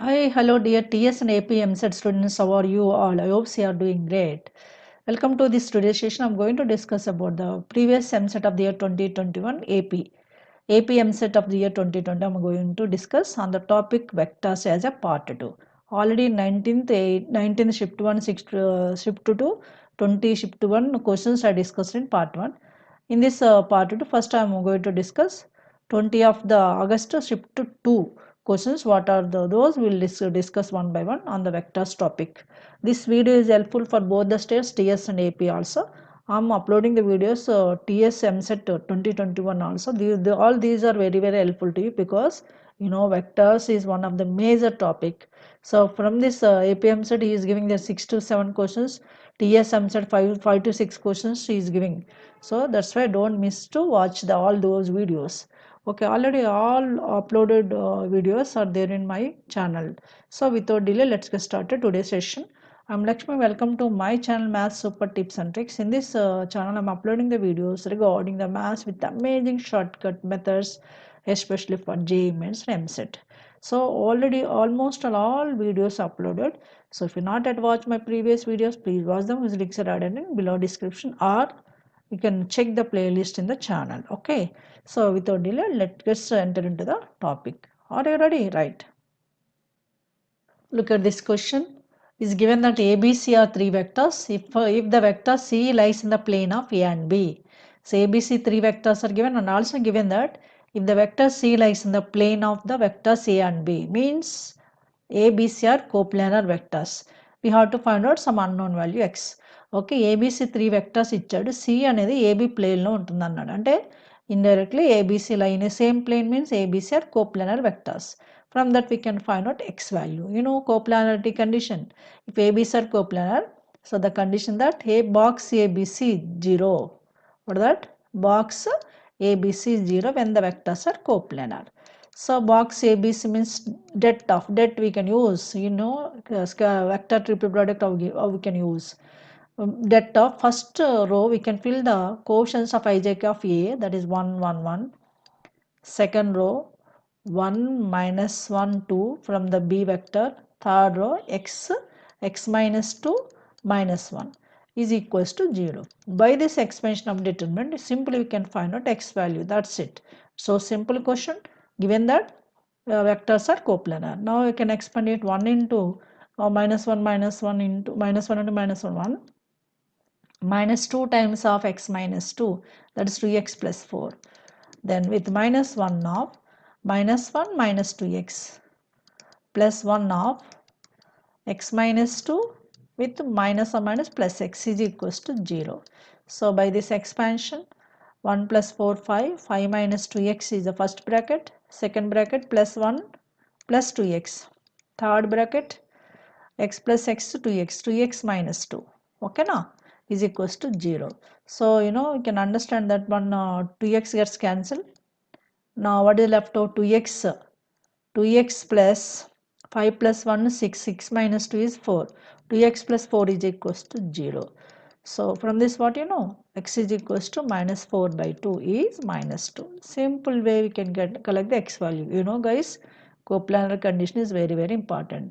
Hi, hello dear TS and AP MSET students. How are you all? I hope you are doing great. Welcome to this today's session. I'm going to discuss about the previous MSET of the year 2021 AP. AP MSET of the year 2020. I'm going to discuss on the topic vectors as a part 2. Already 19th shift 1, shift 2, 20 shift 1 questions are discussed in part 1. In this part 2, first I'm going to discuss 20 of the August shift 2 questions. What are those? We'll discuss one by one on the vectors topic. This video is helpful for both the states TS and AP also. I'm uploading the videos TS MSET 2021 also. All these are very helpful to you because vectors is one of the major topic. So from this AP MSET he is giving the 6 to 7 questions. TS MSET 5 to 6 questions he is giving. So that's why don't miss to watch all those videos. Okay, already all uploaded videos are there in my channel. So without delay, let's get started today's session. I'm Lakshmi. Welcome to my channel Math Super Tips and Tricks. In this channel, I'm uploading the videos regarding the maths with amazing shortcut methods, especially for JEE Mains and MSET. So already almost all videos uploaded. So if you not yet watched my previous videos, please watch them. Whose links are added in below description, or you can check the playlist in the channel. Okay, so without delay, let's enter into the topic. Are you ready? Right. Look at this question. Is given that A, B, C are three vectors. If the vector C lies in the plane of A and B. So A, B, C three vectors are given, and also given that if the vector C lies in the plane of the vectors A and B, means A, B, C are coplanar vectors. We have to find out some unknown value x. Okay, ABC three vectors ఇచ్చాడు. C అనేది AB ప్లేన్లో ఉంటుంది అన్నాడు. అంటే indirectly ABC line same plane means ABC are coplanar vectors. From that we can find out x value. Coplanarity condition. If ABs are coplanar, so the condition that a box ABC 0. What is that? Box ABC 0 when the vectors are coplanar. So box ABC means det of. Det we can use. Vector triple product how we can use. Det of first row we can fill the coefficients of ijk of A, that is 1 1 1. Second row 1 minus 1 2 from the B vector. Third row x minus 2 minus 1 is equals to 0. By this expansion of determinant, simply we can find out x value. That's it. So simple question, given that vectors are coplanar. Now you can expand it 1 into minus 1 minus 1 into minus 1 into minus 1 1 minus 2 times of x minus 2, that is 2x plus 4. Then with minus 1 of minus 1 minus 2x plus 1 of x minus 2 with minus or minus plus x is equals to 0. So by this expansion, 1 plus 4 5, 5 minus 2x is the first bracket, second bracket plus 1 plus 2x, third bracket x plus x to 2x, 2x minus 2, okay now, is equals to 0. So you can understand that one 2x gets cancelled. Now what is left out? 2x plus 5 plus 1 6, 6 minus 2 is 4, 2x plus 4 is equals to 0. So from this what x is equals to minus 4 by 2 is minus 2. Simple way we can collect the x value. Guys, coplanar condition is very important.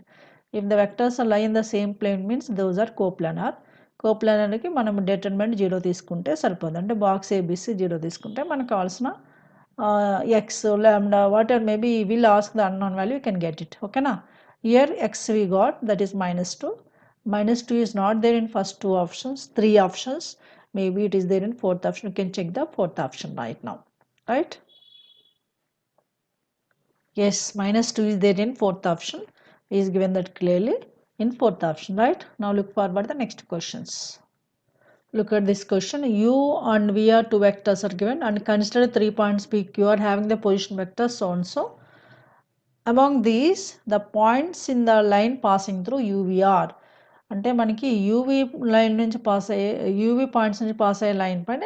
If the vectors lie in the same plane means those are coplanar. కోప్లానర్కి మనం determinant 0 తీసుకుంటే సరిపోతుంది. అంటే box ABC 0 తీసుకుంటే మనకు కావాల్సిన x lambda whatever maybe we'll ask the unknown value, you can get it. Okay na? Here x we got, that is minus 2. Minus 2 is not there in first two options, three options. Maybe it is there in fourth option. You can check the fourth option right now. Right? Yes, minus 2 is there in fourth option. Is given that clearly in fourth option. Right? Now look forward the next questions. Look at this question. U and V are two vectors are given, and consider 3 points P, Q are having the position vector so and so. Among these, the points in the line passing through UV are. అంటే మనకి UV line నుంచి pass అయ్యే UV points నుంచి pass అయ్యే line పైన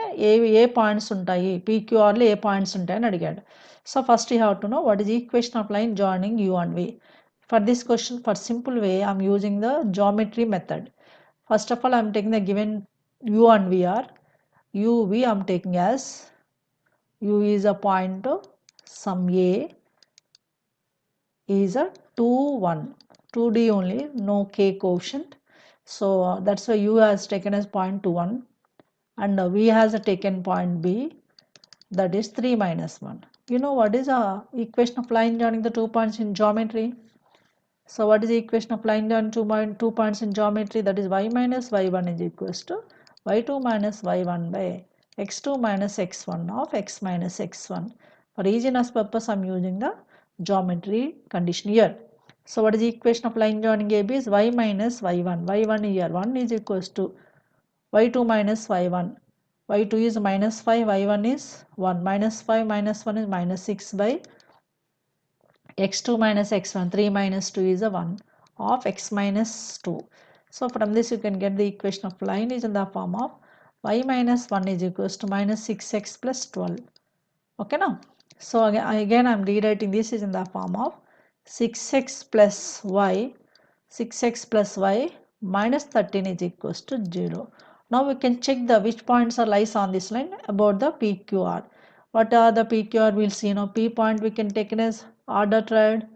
ఏ points ఉంటాయి, పీక్యూఆర్లో ఏ పాయింట్స్ ఉంటాయని అడిగాడు. So first you have to know what is equation of line joining U and V. For this question, for simple way, I'm using the geometry method. First of all, I am taking the given U and V are. UV I am taking as U is a point, some A is a 2, 1. 2D only, no k quotient. So that's why u has taken as point 2, 1 and v has taken point b, that is 3 minus 1. You know what is a equation of line joining the 2 points in geometry? So what is the equation of line joining 2 points in geometry? That is y minus y1 is equals to y2 minus y1 by x2 minus x1 of x minus x1. For easiness purpose, I am using the geometry condition here. So what is the equation of line joining AB is y minus y1. y1 here 1 is equals to y2 minus y1. y2 is minus 5, y1 is 1. Minus 5 minus 1 is minus 6 by x2 minus x1. 3 minus 2 is a 1 of x minus 2. So from this you can get the equation of line is in the form of y minus 1 is equals to minus 6x plus 12. Okay now. So again I am rewriting this is in the form of 6x plus y, 6x plus y minus 13 is equals to 0. Now we can check the which points are lies on this line about the PQR. What are the PQR? We'll see. Now P point we can take it as order triad.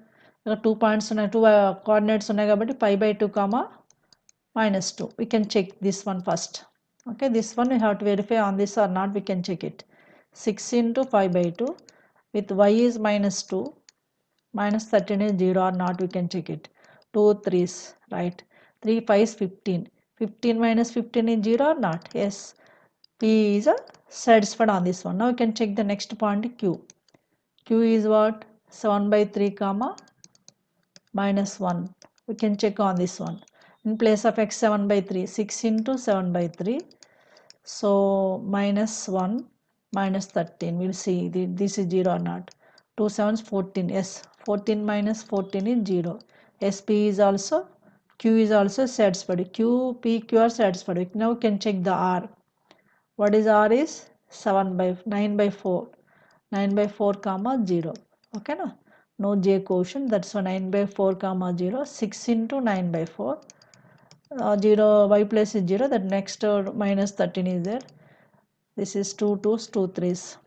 There are 2 points and 2 coordinates unnai pi by 2 comma minus 2. We can check this one first. Okay, this one we have to verify on this or not, we can check it. 6 into 5 by 2 with y is minus 2, minus 13 is 0 or not, we can check it. 2 3's, right? 3 5 is 15. 15 minus 15 is 0 or not? Yes. P is satisfied on this one. Now we can check the next point Q. Q is what? 7 by 3 comma minus 1. We can check on this one. In place of x 7 by 3, 6 into 7 by 3. So minus 1 minus 13. We'll see this is 0 or not. 2 7's 14. Yes, 14 minus 14 is 0. SP is also, Q is also satisfied. Q, P, Q are satisfied. Now we can check the R. What is R is 7 by 9 by 4. 9 by 4 comma 0. Okay no? No J quotient, that's why 9 by 4 comma 0. 6 into 9 by 4. 0 y plus is 0, that next minus 13 is there. This is 2 2's 2 3's.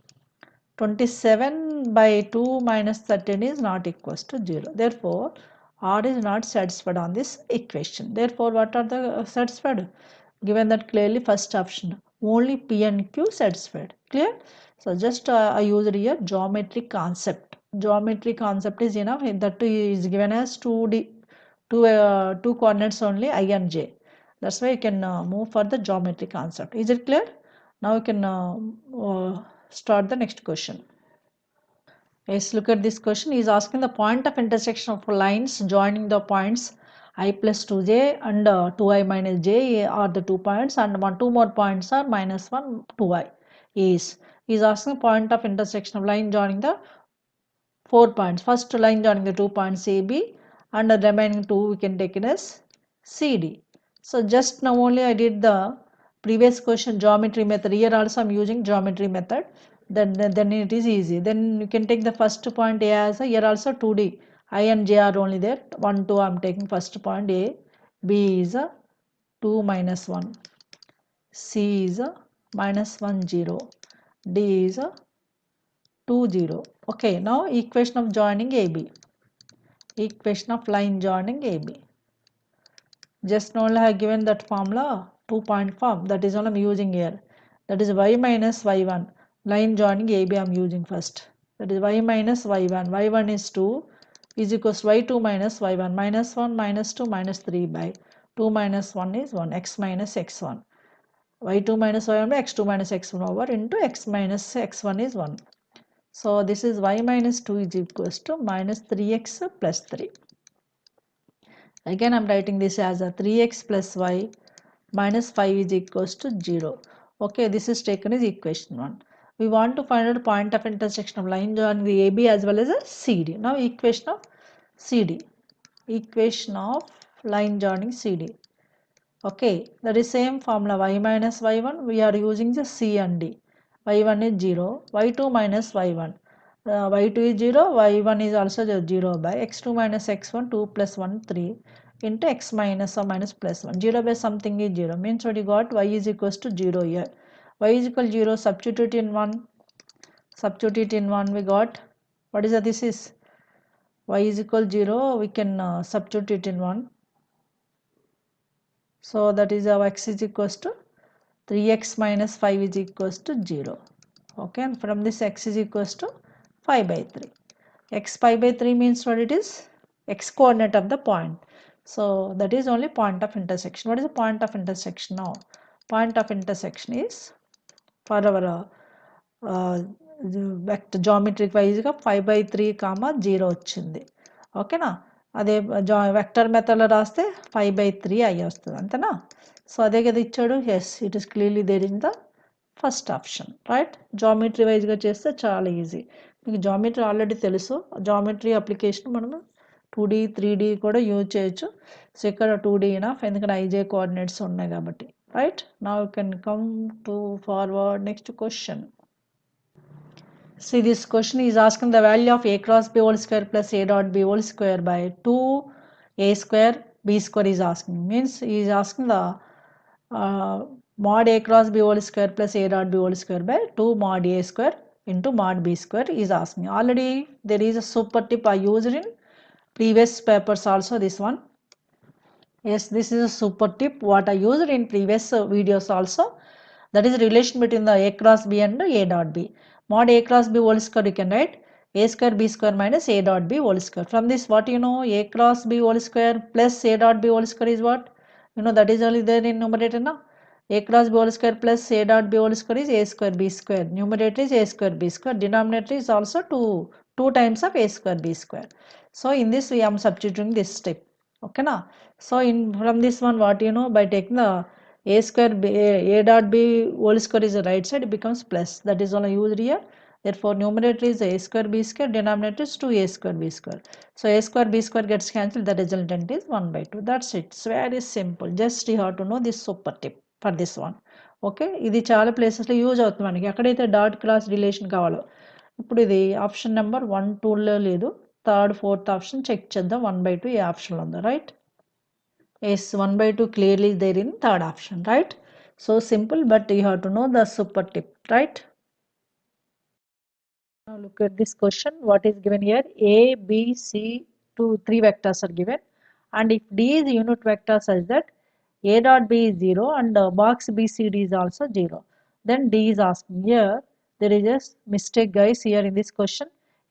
27 by 2 minus 13 is not equals to 0. Therefore, R is not satisfied on this equation. Therefore, what are the satisfied? Given that clearly first option, only P and Q satisfied. Clear? So just I used here geometric concept. Geometry concept is enough. That is given as 2D, two coordinates only, I and J. That's why you can move for the geometry concept. Is it clear? Now you can start the next question. Yes, look at this question. He is asking the point of intersection of lines joining the points I plus 2j and 2i minus j are the 2 points, and 2 more points are minus 1, 2i. He is asking point of intersection of line joining the 4 points. First line joining the 2 points AB, and the remaining 2 we can take it as CD. So just now only I did the previous question geometry method. Here also I am using geometry method. Then it is easy. Then you can take the first point A as a, here also 2D. I and J are only there. 1 2 I am taking first point A. B is a 2 minus 1. C is a minus 1 0. D is a 2 0. Okay, now equation of joining AB. Equation of line joining AB. Just now I have given that formula, 2-point form, that is all I am using here. That is y minus y1. Line joining AB I am using first. That is y minus y1. y1 is 2 is equals to y2 minus y1. Minus 1 minus 2 minus 3 by 2 minus 1 is 1. X minus x1. y2 minus y1 by x2 minus x1 over into x minus x1 is 1. So this is y minus 2 is equals to minus 3x plus 3. Again I am writing this as a 3x plus y minus 5 is equals to 0. Okay, this is taken as equation 1. We want to find out point of intersection of line joining the AB as well as a CD. Now equation of CD. Equation of line joining CD. Okay, that is same formula y minus y1. We are using the C and D. y1 is 0, y2 minus y1. y2 is 0, y1 is also 0 by x2 minus x1, 2 plus 1, 3 into x minus or minus plus 1. 0 by something is 0. Means what you got? Y is equals to 0 here. Y is equal to 0. Substitute in 1. Substitute in 1 we got. What is that? This is y is equal 0, we can substitute it in 1. So that is our x is equals to 3x minus 5 is equals to 0. Okay, and from this x is equals to 5 by 3. X 5 by 3 means what it is? X coordinate of the point. So that is only point of intersection. What is the point of intersection now? Point of intersection is for our vector geometric wise గా 5 by 3 comma 0 వచ్చింది. ఓకేనా, అదే vector మెథడ్లో రాస్తే 5 by 3 అయ్యి వస్తుంది, అంతేనా? So అదే కదా ఇచ్చాడు. Yes, it is clearly there in the first option, right? Geometry వైజ్గా చేస్తే చాలా ఈజీ. మీకు జామెట్రీ ఆల్రెడీ తెలుసు. జామెట్రీ అప్లికేషన్ మనము 2D 3D కూడా యూజ్ చేయొచ్చు. సో ఇక్కడ 2D ఇనఫ్, ఎందుకంటే ఐజే కోఆర్డినేట్స్ ఉన్నాయి కాబట్టి, right? Now you can come to forward next question. See, this question is asking the value of a cross b whole square plus a dot b whole square by 2a square b square is asking. Means he is asking the mod a cross b whole square plus a dot b whole square by 2 mod a square into mod b square is asking. Already there is a super tip I used in previous papers also, this one. Yes, this is a super tip what I used in previous videos also. That is the relation between the a cross b and a dot b. Mod a cross b whole square you can write a square b square minus a dot b whole square. From this what you know, a cross b whole square plus a dot b whole square is what? You know that is only there in numerator now. A cross b whole square plus a dot b whole square is a square b square. Numerator is a square b square. Denominator is also 2 times of a square b square. So in this we am substituting this step. Okay na? So in from this one what you know, by taking the a square b, a dot b whole square is the right side, it becomes plus. That is all I used here. Therefore numerator is a square b square, denominator is 2a square b square. So a square b square gets cancelled, the resultant is 1 by 2. That's it. It's very simple. Just you have to know this super tip for this one. Okay, ఇది చాలా ప్లేసెస్లో use అవుతుంది మనకి, ఎక్కడైతే dot cross relation కావాలో. ఇప్పుడు ఇది option number 1 2లో లేదు, థర్డ్ ఫోర్త్ ఆప్షన్ చెక్ చేద్దాం. 1 by 2 ఏ ఆప్షన్లో ఉందా, right? Yes, 1 by 2 clearly is there in third option, right? So simple, but you have to know the super tip, right? Now look at this question. What is given here? A, B, C, 3 vectors are given, and if D is unit vector such that A dot B is 0 and box BCD is also 0, then D is asking. Here there is a mistake, guys, here in this question.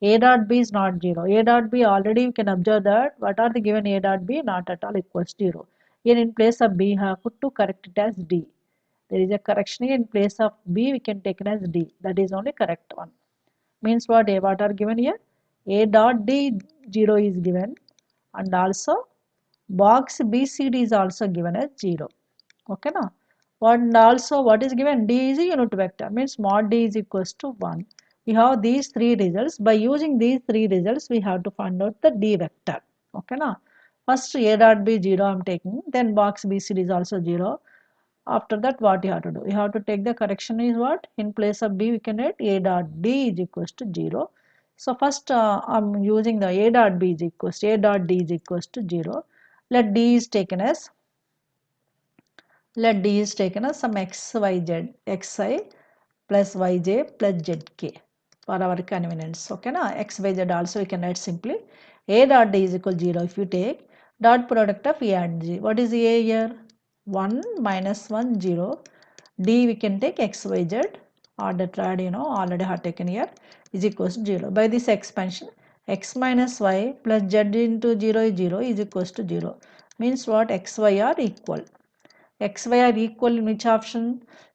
A dot B is not 0. A dot B, already you can observe that what are the given A dot B, not at all equals 0. Here in place of B, have put to correct it as D. There is a correction here. In place of B, we can take it as D. That is only correct one. Means what? What are given here? A dot D 0 is given, and also box BCD is also given as 0. Okay now? And also what is given? D is a unit vector. Means mod D is equals to 1. We have these 3 results. By using these 3 results, we have to find out the D vector. Okay now? First A dot B 0 I am taking. Then box BCD is also 0. After that what you have to do? You have to take the correction is what? In place of B we can write A dot D is equals to 0. So first I'm using the A dot B is equals to A dot D is equals to 0. Let D is taken as some x, y, z, xi plus yj plus zk for our convenience. Okay na? X, y, z also we can write simply A dot D is equal to 0. If you take dot product of A and G, what is A here? 1 minus 1 0. D we can take x, y, z, order triad, you know, already have taken here, is equals to 0. By this expansion, x minus y plus z into 0 is 0 is equals to 0. Means what? X, y are equal. X, y are equal in which option?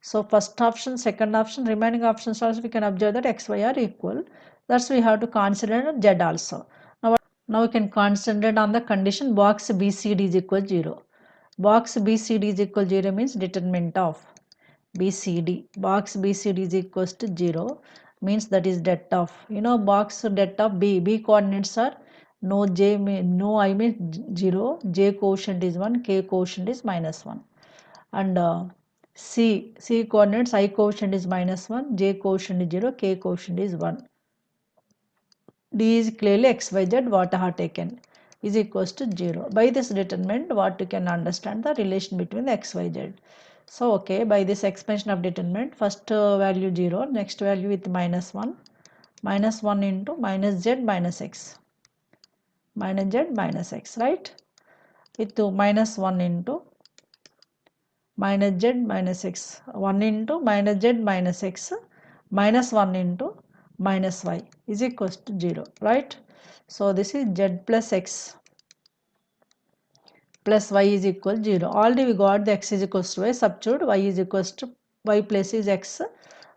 So first option, second option, remaining options also we can observe that x, y are equal. That's we have to consider z also. Now we can concentrate on the condition box BCD is equal to 0. Box BCD is equal to 0 means determinant of BCD. Box BCD is equals to 0 means that is det of, you know, box det of B. B coordinates are no J, no I means 0, J quotient is 1, K quotient is minus 1. And C coordinates, I quotient is minus 1, J quotient is 0, K quotient is 1. D is clearly x, y, z what I have taken is equals to 0. By this determinant what you can understand the relation between the x, y, z. So okay, by this expansion of determinant, first value 0, next value with minus 1 into minus z minus x. minus z minus x, right? With minus 1 into minus z minus x, 1 into minus z minus x minus 1 into minus y is equals to 0, right? So this is z plus x plus y is equal to 0. Already we got the x is equals to y, substitute y is equals to y plus is x.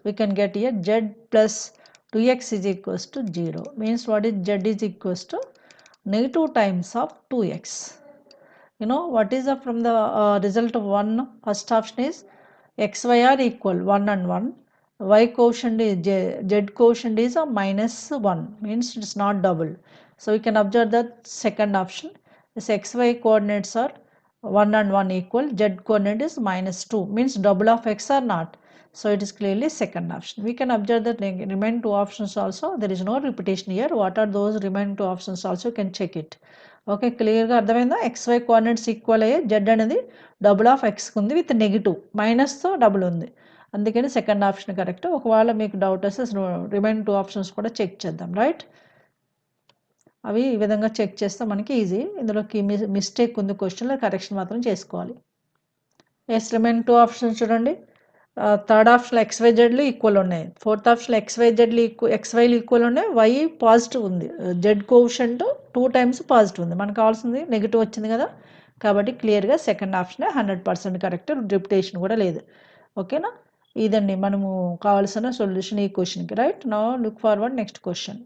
We can get here z plus 2x is equals to 0. Means what is z is equals to negative times of 2x. You know what is the from the result of 1? First option is x, y are equal 1 and 1. Y quotient is z quotient is a minus 1, means it's not double. So we can observe that second option. This x, y coordinates are 1 and 1 equal, z coordinate is minus 2, means double of x or not. So it is clearly second option. We can observe that remaining two options also. There is no repetition here. What are those remaining two options also? You can check it. Okay, క్లియర్గా అర్థమైందా? XY coordinates equal అయ్యే z అనేది double of x ఉంది with negative మైనస్తో double ఉంది, అందుకని second option correct. ఒకవేళ మీకు doubt వస్తే రిమైనింగ్ టూ ఆప్షన్స్ కూడా చెక్ చేద్దాం, రైట్? అవి ఈ విధంగా చెక్ చేస్తే మనకి ఈజీ. ఇందులోకి మిస్టేక్ ఉంది క్వశ్చన్లో, కరెక్షన్ మాత్రం చేసుకోవాలి. ఎస్, రిమైనింగ్ టూ ఆప్షన్స్ చూడండి. థర్డ్ ఆప్షన్ XYZలు ఈక్వల్ ఉన్నాయి, ఫోర్త్ ఆప్షన్ XYZలు XYలు ఈక్వల్ ఉన్నాయి, Y పాజిటివ్ ఉంది, Z కోషంట్ 2 times పాజిటివ్ ఉంది. మనకు కావాల్సింది నెగిటివ్ వచ్చింది కదా, కాబట్టి క్లియర్గా సెకండ్ ఆప్షన్ 100% కరెక్ట్, రిపిటేషన్ కూడా లేదు. ఓకేనా? ఇదండి మనము కావాల్సిన సొల్యూషన్ ఈ క్వశ్చన్కి, right? Now look forward next question.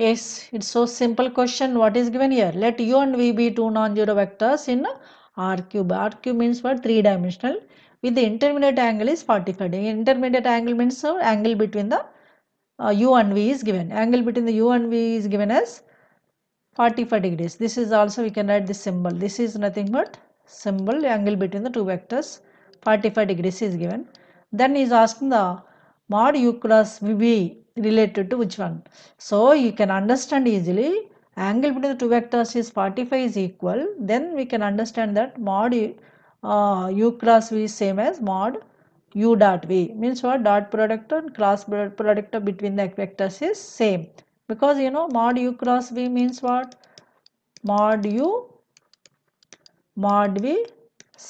Yes, it's so simple question. What is given here? Let U and V be two non-zero vectors in R cube. R cube means what? 3-dimensional. With the intermediate angle is 45 degrees. Intermediate angle means angle between the U and V is given. Angle between the U and V is given as 45 degrees. This is also, we can write this symbol. This is nothing but symbol, angle between the two vectors. 45 degrees is given. Then he is asking the mod U cross V related to which one? So you can understand easily, angle between the two vectors is 45 is equal. Then we can understand that mod U cross V is same as mod U dot V. Means what? Dot product and cross product between the vectors is same. Because you know mod U cross V means what? Mod U mod V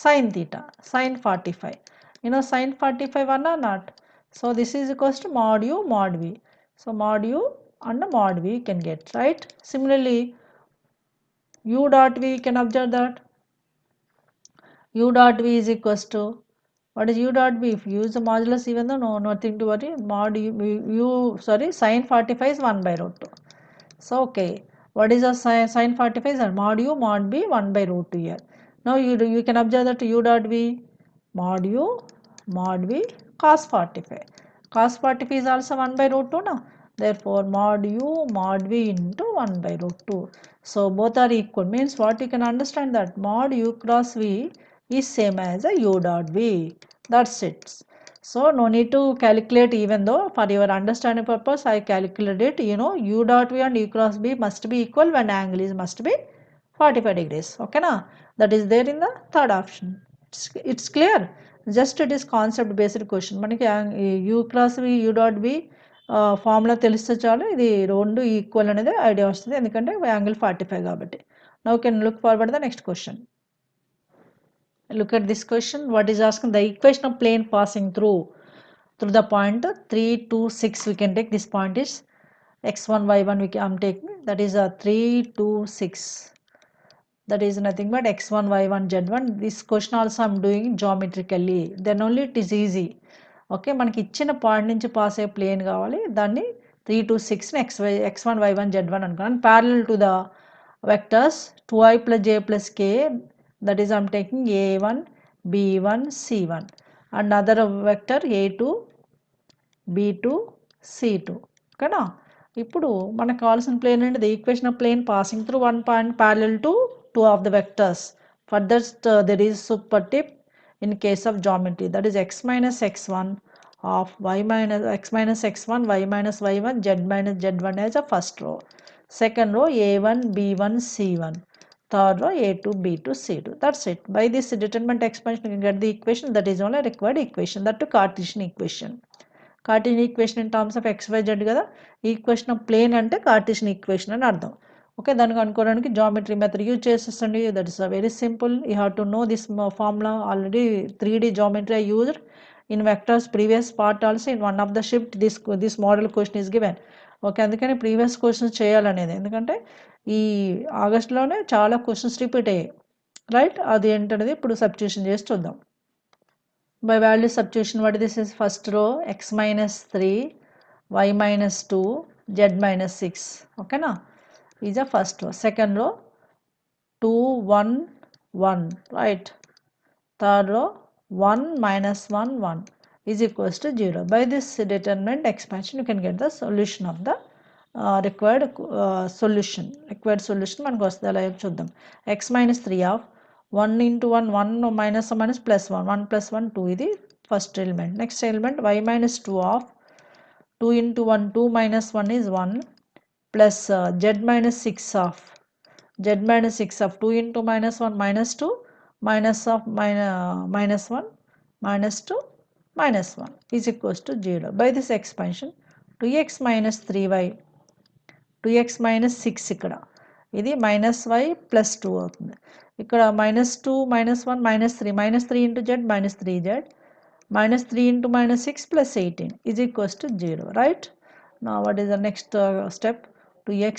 sin theta, sin 45. You know sin 45 or not? So this is equals to mod U mod V. So mod U and mod V you can get, right? Similarly U dot V, you can observe that U dot V is equals to, what is U dot V? If you use the modulus, even though no, nothing to worry, mod sin 45 is 1 by root 2. So okay, what is the sin 45 is mod U mod B 1 by root 2 here. Now you can observe that U dot V mod U mod V cos 45. Cos 45 is also 1 by root 2 now. Therefore mod U mod V into 1 by root 2. So both are equal, means what you can understand that mod U cross V is same as a U dot V. That's it. So no need to calculate, even though for your understanding purpose I calculated it. You know U dot V and U cross B must be equal when angle is must be 45 degrees. Okay na? That is there in the third option. It's clear. Just it is concept based question. మనకి U cross V U dot V formula తెలిస్తే చాలు, ఇది రెండు equal అనేది idea వస్తుంది, ఎందుకంటే angle 45 కాబట్టి. Now can look forward the next question. Look at this question. What is asking? The equation of plane passing through the point 3, 2, 6. We can take this point is x1, y1. I am taking that is a 3, 2, 6. That is nothing but x1, y1, z1. This question also I am doing geometrically. Then only it is easy. Okay, మనకి ఇచ్చిన point నుంచి pass అయ్యే plane కావాలి, దాన్ని 3, 2, 6ని x1, y1, z1 అనుకున్నాను. Parallel to the vectors 2i plus j plus k, that is I am taking a1, b1, c1 and other vector a2, b2, c2. ఓకేనా? ఇప్పుడు మనకు కావాల్సిన ప్లేన్ అంటే the equation of plane passing through one point parallel to two of the vectors. Further there is super tip in case of geometry, that is x minus x1 of y minus x minus x1, y minus y1, z minus z1 as a first row. Second row a1, b1, c1. Third row a2, b2, c2. That's it. By this determinant expansion you can get the equation, that is only required equation, that to Cartesian equation. Cartesian equation in terms of x, y, z కదా, equation of plane అంటే Cartesian equation అని అర్థం. Okay, దాన్ని కనుక్కోవడానికి geometry method use చేసేసండి. That is very simple. You have to know this formula. Already 3D geometry I used in vectors previous part also. In one of the shift this model question is given. Okay, అందుకని previous questions చేయాలనేది, ఎందుకంటే ఈ ఆగస్టులోనే చాలా questions repeat అయ్యాయి, right? అది ఏంటనేది ఇప్పుడు substitution చేసి చూద్దాం. By value substitution, what this is first row x minus 3 y minus 2 z minus 6. ఓకేనా, is the first row. Second row 2 1 1, right? Third row 1 minus 1 1 is equals to 0. By this determinant expansion you can get the solution of the required solution. Required solution మనకు వస్తుంది. అలా చూద్దాం. x minus 3 of 1 into 1 1 minus minus plus 1 1 plus 1 2, ఇది first element. Next element y minus 2 of 2 into 1 2 minus 1 is 1 plus z minus 6 of 2 into minus 1 minus 2 minus of minus 1 minus 2 minus 1 is equals to 0. By this expansion 2x minus 3y 2x minus 6 ఇక్కడ ఇది minus y plus 2 అవుతుంది. ఇక్కడ minus 2 minus 1 minus 3 into z minus 3z minus 3 into minus 6 plus 18 is equals to 0, right? Now what is the next step? 2x,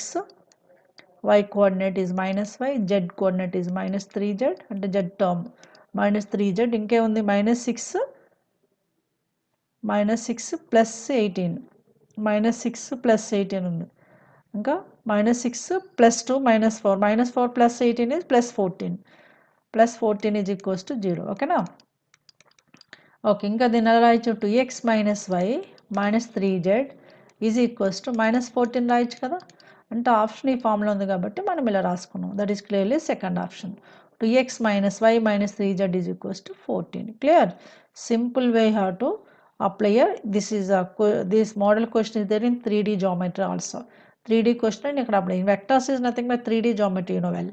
y coordinate is minus y, z coordinate is minus 3z, అంటే z term minus 3z, ఇంకే ఉంది minus 6 plus 18, minus 6 plus 18 ఉంది, ఇంకా minus 6 plus 2 minus 4 plus 18 is plus 14 is equals to 0. ఓకేనా? Okay, ఇంకా దీని ఎలా రాయొచ్చు? 2x minus y minus 3z is equals to minus 14 రాయొచ్చు కదా, అంటే ఆప్షన్ ఈ ఫామ్లో ఉంది కాబట్టి మనం ఇలా రాసుకున్నాం. That is clearly second option. 2x minus y minus 3z is equals to 14. Clear? Simple way have to apply here. This model question is there in 3D geometry also. 3D question ఇక్కడ అప్లై. Vectors is nothing but 3D geometry, you know well.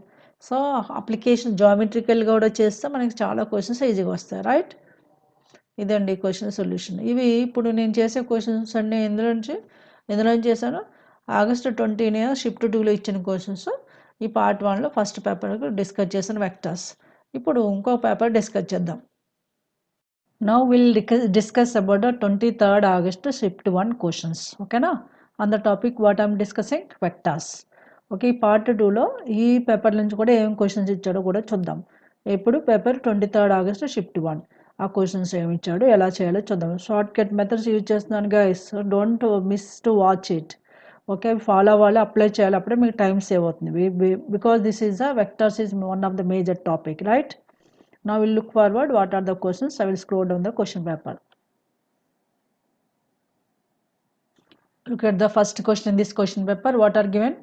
So application జామెట్రికల్గా కూడా చేస్తే మనకి చాలా questions ఈజీగా వస్తాయి, right? ఇదండి క్వశ్చన్ సొల్యూషన్. ఇవి ఇప్పుడు నేను చేసే క్వశ్చన్స్ అన్నీ ఎందులో చేశాను? ఆగస్టు 20న షిఫ్ట్ 2లో ఇచ్చిన క్వశ్చన్స్. ఈ పార్ట్ 1లో ఫస్ట్ పేపర్ డిస్కస్ చేసిన వెక్టర్స్. ఇప్పుడు ఇంకో పేపర్ డిస్కస్ చేద్దాం. Now we'll discuss about the 23rd August shift 1 questions. Okay na? On the topic what I'm discussing, vectors. Okay, part 2లో ఈ పేపర్ నుంచి కూడా ఏం క్వశ్చన్స్ ఇచ్చాడో కూడా చూద్దాం. ఇప్పుడు పేపర్ 23rd August షిఫ్ట్ 1, ఆ క్వశ్చన్స్ ఏమి ఇచ్చాడో ఎలా చేయాలో చూద్దాం. షార్ట్ కట్ మెథడ్స్ యూజ్ చేస్తున్నాను guys, don't miss to watch it. Okay, follow అవ్వాలి, అప్లై చేయాలి, అప్పుడే మీకు టైం సేవ్ అవుతుంది. Because this is vectors is one of the major topic, right? Now we'll look forward what are the questions. I will scroll down the question paper. Look at the first question in this question paper. What are given?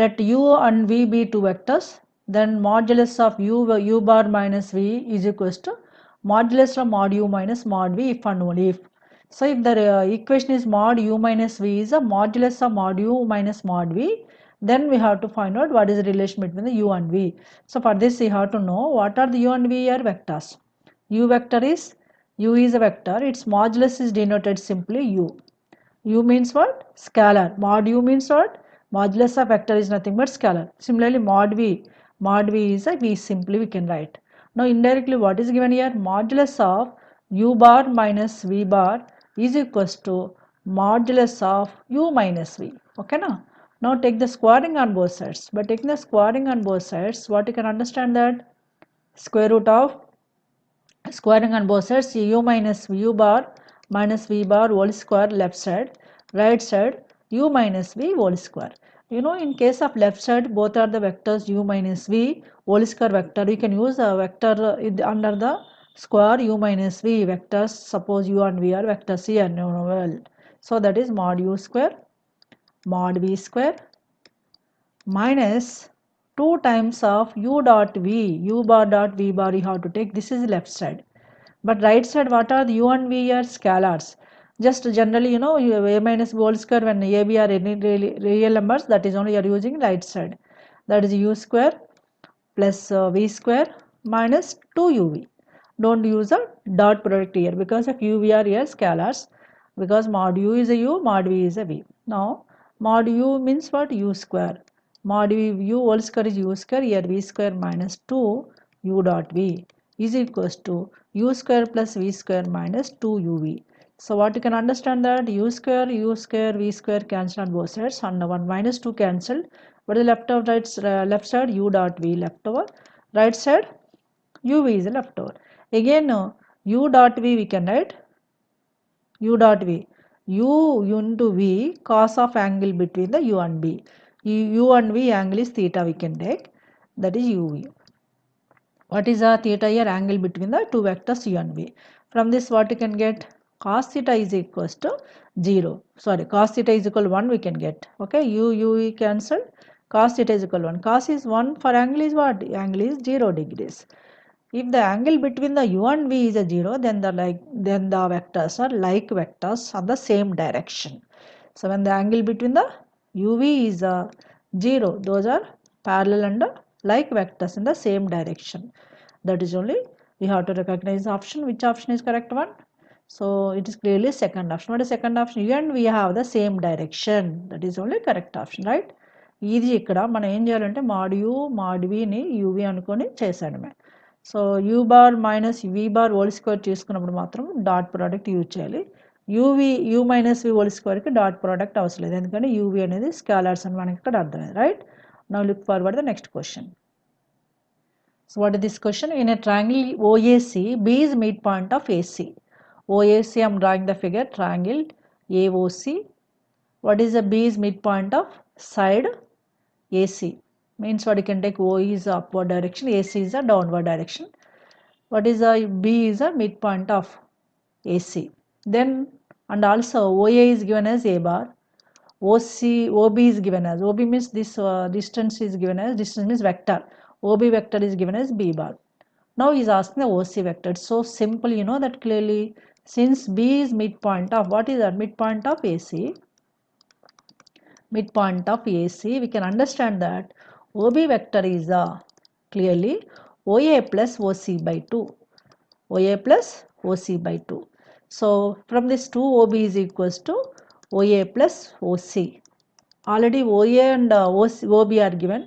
Let u and v be two vectors. Then modulus of u bar minus v is equals to modulus of mod u minus mod v if and only if. So if the equation is mod u minus v is a modulus of mod u minus mod v, then we have to find out what is the relation between the u and v. So for this we have to know what are the u and v are vectors. U is a vector, its modulus is denoted simply u. U means what? Scalar. Mod u means what? Modulus of vector is nothing but scalar. Similarly mod v is a v, simply we can write. Now indirectly what is given here? Modulus of u bar minus v bar is equals to modulus of u minus v. Okay now? Now take the squaring on both sides. By taking the squaring on both sides, what you can understand that square root of squaring on both sides u minus u bar minus v bar whole square left side, right side u minus v whole square. You know, in case of left side both are the vectors u minus v whole square vector. You can use a vector under the square u minus v vectors. Suppose u and v are vectors here. Well, so that is mod u square mod v square minus 2 times of u dot v, u bar dot v bar you have to take. This is left side. But right side, what are the u and v are scalars. Just generally, you know, a minus b whole square when a, b are any real numbers, that is only you are using right side. That is u square plus v square minus 2uv. Don't use a dot product here because of u, v are here scalars. Because mod u is a u, mod v is a v. Now, mod u means what? U square. mod u whole square is u square, here v square minus 2 u dot v is equals to u square plus v square minus 2 uv. So what you can understand that u square, v square cancel on both sides, and 1 minus 2 cancelled. What is left of left side? U dot v left over. Right side uv is left over. Again u dot v we can write u dot v, u into v cos of angle between the u and b. U and v angle is theta we can take, that is uv. What is the theta here? Angle between the two vectors u and v. From this what you can get? Cos theta is equals to 0. Sorry, cos theta is equal to 1 we can get. Okay, u we cancelled. Cos theta is equal to 1. Cos is 1 for angle is what? Angle is 0 degrees. If the angle between the u and v is a 0, then the vectors are like vectors of the same direction. So when the angle between the uv is a 0, those are parallel and like vectors in the same direction. That is only we have to recognize the option. Which option is correct one? So it is clearly second option. What is second option? U and v have the same direction. That is only correct option, right? ఇది ఇక్కడ మనం ఏం చేయాలంటే mod u mod v ని uv అనుకొని చేసాడమే. So u bar minus v bar whole square చేసుకున్నప్పుడు మాత్రం డాట్ ప్రోడక్ట్ యూజ్ చేయాలి. u మైనస్ v హోల్ స్క్వేర్కి డాట్ ప్రోడక్ట్ అవసరం లేదు, ఎందుకంటే uv అనేది స్కాలర్స్ అని మనకి ఇక్కడ అర్థమైంది, right? Now look forward the next question. So what is this question? In a triangle OAC, B is midpoint of AC. OAC, I am drawing the figure, triangle AOC. What is the B is midpoint of side AC? Means what you can take, O is upward direction, AC is a downward direction. What is the B is a midpoint of AC. Then and also OA is given as A bar. OB is given as, OB means this distance is given as, distance means vector. OB vector is given as B bar. Now he is asking the OC vector. It's so simple, you know that clearly. Since B is midpoint of, what is that? Midpoint of AC. Midpoint of AC, we can understand that OB vector is clearly OA plus OC by 2. OA plus OC by 2. So from this 2 OB is equals to OA plus OC. Already OA and OB are given.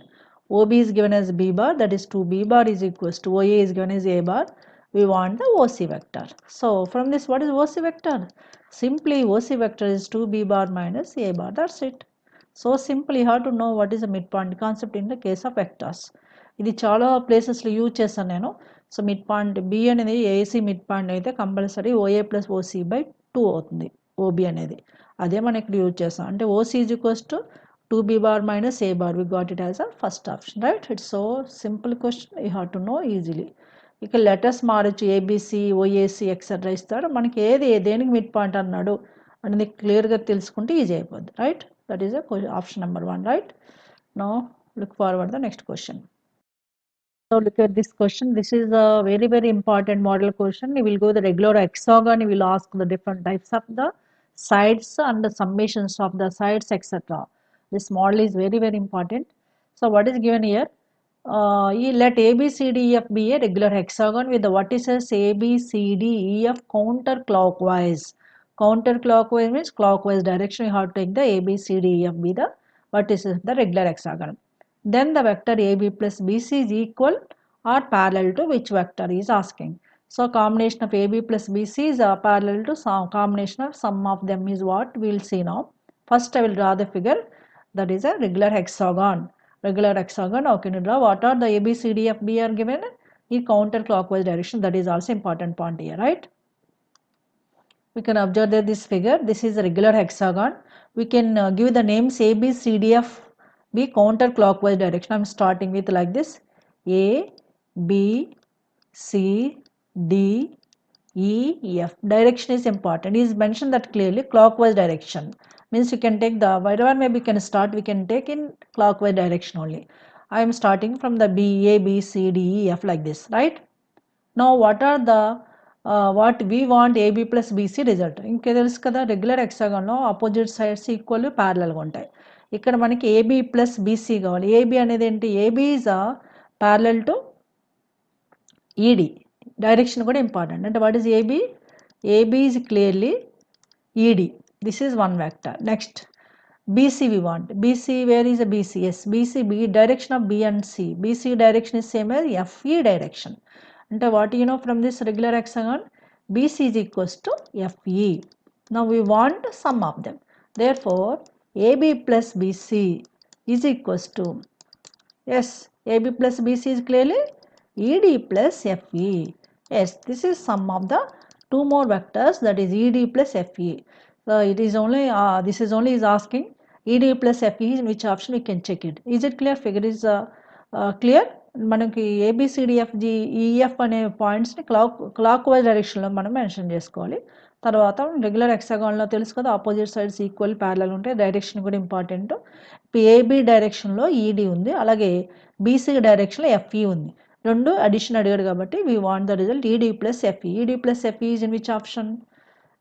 OB is given as B bar, that is 2 B bar is equals to OA is given as A bar. We want the OC vector. So from this what is OC vector? Simply OC vector is 2 B bar minus A bar, that's it. So simply you have to know what is the midpoint concept in the case of vectors. ఇది చాలా ప్లేసెస్లో use చేస్తాను నేను. So mid point B అనేది AC mid point అయితే compulsory OA plus OC by 2 అవుతుంది OB అనేది. అదే మనం ఇక్కడ యూజ్ చేస్తాం. అంటే OC is equals to 2b bar minus a bar. We got it as a first option, right? It's so simple question, you have to know easily. ఇక్కడ letters మారచ్చు, ABC ఓఏసి etcetera ఇస్తాడు. మనకి దేనికి మిడ్ పాయింట్ అన్నాడు అనేది క్లియర్గా తెలుసుకుంటే easy అయిపోద్ది, right? That is option number 1, right? Now look forward the next question. So look at this question. This is a very important model question. We will go the regular hexagon. We will ask the different types of the sides and the summations of the sides, etc. This model is very important. So what is given here? Let ABCDEF be a regular hexagon with the vertices ABCDEF counterclockwise. Counterclockwise means clockwise direction. You have to take the ABCDEF be the vertices of the regular hexagon. Then the vector AB plus BC is equal or parallel to which vector he is asking. So combination of AB plus BC is parallel to some combination of sum of them is what we will see now. First I will draw the figure, that is a regular hexagon. Regular hexagon, how can you draw? What are the ABCDFB are given in counterclockwise direction. That is also important point here, right? We can observe that this figure, this is a regular hexagon. We can give the names ABCDF be counterclockwise direction. I am starting with like this, A, B, C, D, E, F. Direction is important. It is mentioned that clearly clockwise direction. Means you can take the, wherever maybe we can start, we can take in clockwise direction only. I am starting from the B, A, B, C, D, E, F like this, right? Now what are the, what we want AB plus BC result. ఇంకా తెలుసు కదా, regular హెక్సాగాన్లో opposite sides equal ప్యారలల్గా ఉంటాయి. ఇక్కడ మనకి AB plus BC కావాలి. AB అనేది ఏంటి? AB is parallel to ED. Direction కూడా ఇంపార్టెంట్. అంటే what is AB? AB is clearly ED. This is one vector. Next, BC we want. BC, where is the BC? Yes, BC, B direction of B and C. BC direction is same as FE direction. And what you know from this regular hexagon? BC is equals to FE. Now we want sum of them. Therefore, AB plus BC is equals to, yes, AB plus BC is clearly ED plus FE. Yes, this is sum of the two more vectors, that is ED plus FE. So it is only, this is only is asking ED plus FE, in which option we can check it. Is it clear? Figure is clear? మనకి ABCDFGEF అనే పాయింట్స్ని clock wise డైరెక్షన్లో మనం mention చేసుకోవాలి. తర్వాత regular హెక్సాగాన్లో తెలుసు కదా, opposite sides equal parallel ఉంటాయి. డైరెక్షన్ కూడా ఇంపార్టెంట్. ఇప్పుడు ఏబి డైరెక్షన్లో ఈడి ఉంది, అలాగే బీసీ డైరెక్షన్లో ఎఫ్ఈ ఉంది. రెండు అడిషన్ అడిగాడు కాబట్టి we want the result ED plus FE. ED plus FE is in which option?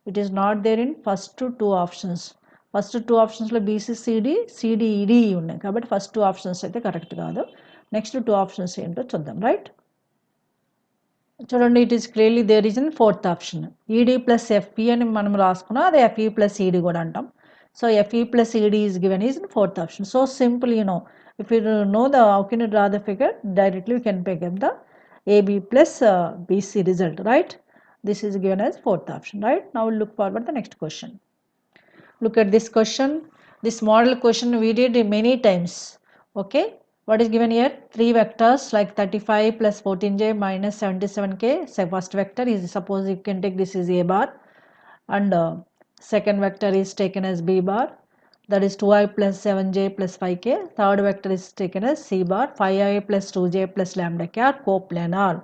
It is not there in first two options. First two ఆప్షన్స్లో బీసీసీడి సిడిఈడి ఉన్నాయి కాబట్టి ఫస్ట్ టూ ఆప్షన్స్ అయితే correct కాదు. Next two options ఏంటో చూద్దాం. Right, చూడండి, it is clearly there is in fourth option. ED plus FE అని మనం రాసుకున్నాం, అదే ఎఫ్ఈ ప్లస్ ఈడి కూడా అంటాం. సో ఎఫ్ఈ ప్లస్ ఈడి is given is in fourth option. So simple, if you know how can you draw the figure, directly you can pick up the AB plus BC result, right? This is given as fourth option, right? Now we'll look forward the next question. Look at this question. This model question we did many times. Okay, what is given here? Three vectors like 35 plus 14j minus 77k. So first vector is, suppose you can take this is A bar, and second vector is taken as B bar, that is 2i plus 7j plus 5k. Third vector is taken as C bar, 5i plus 2j plus lambda k are coplanar.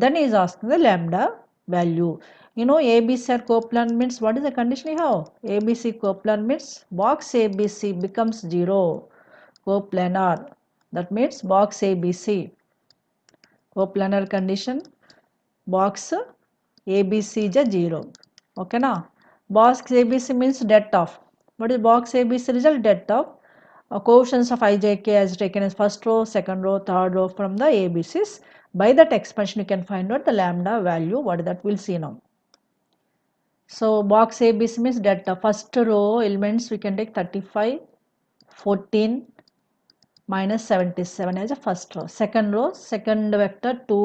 Then he is asking the lambda value. ABC are coplanar means what is the condition you have? ABC coplanar means box ABC becomes 0. Coplanar, that means box ABC. Coplanar condition, box ABC is 0. Okay na? Box ABC means det of. What is box ABC result? Det of coefficients of ijk as taken as first row, second row, third row from the ABCs. By that expansion you can find out the lambda value. What is that? We'll see now. So box ABC means that first row elements we can take 35, 14 minus 77 as a first row. Second row, second vector 2,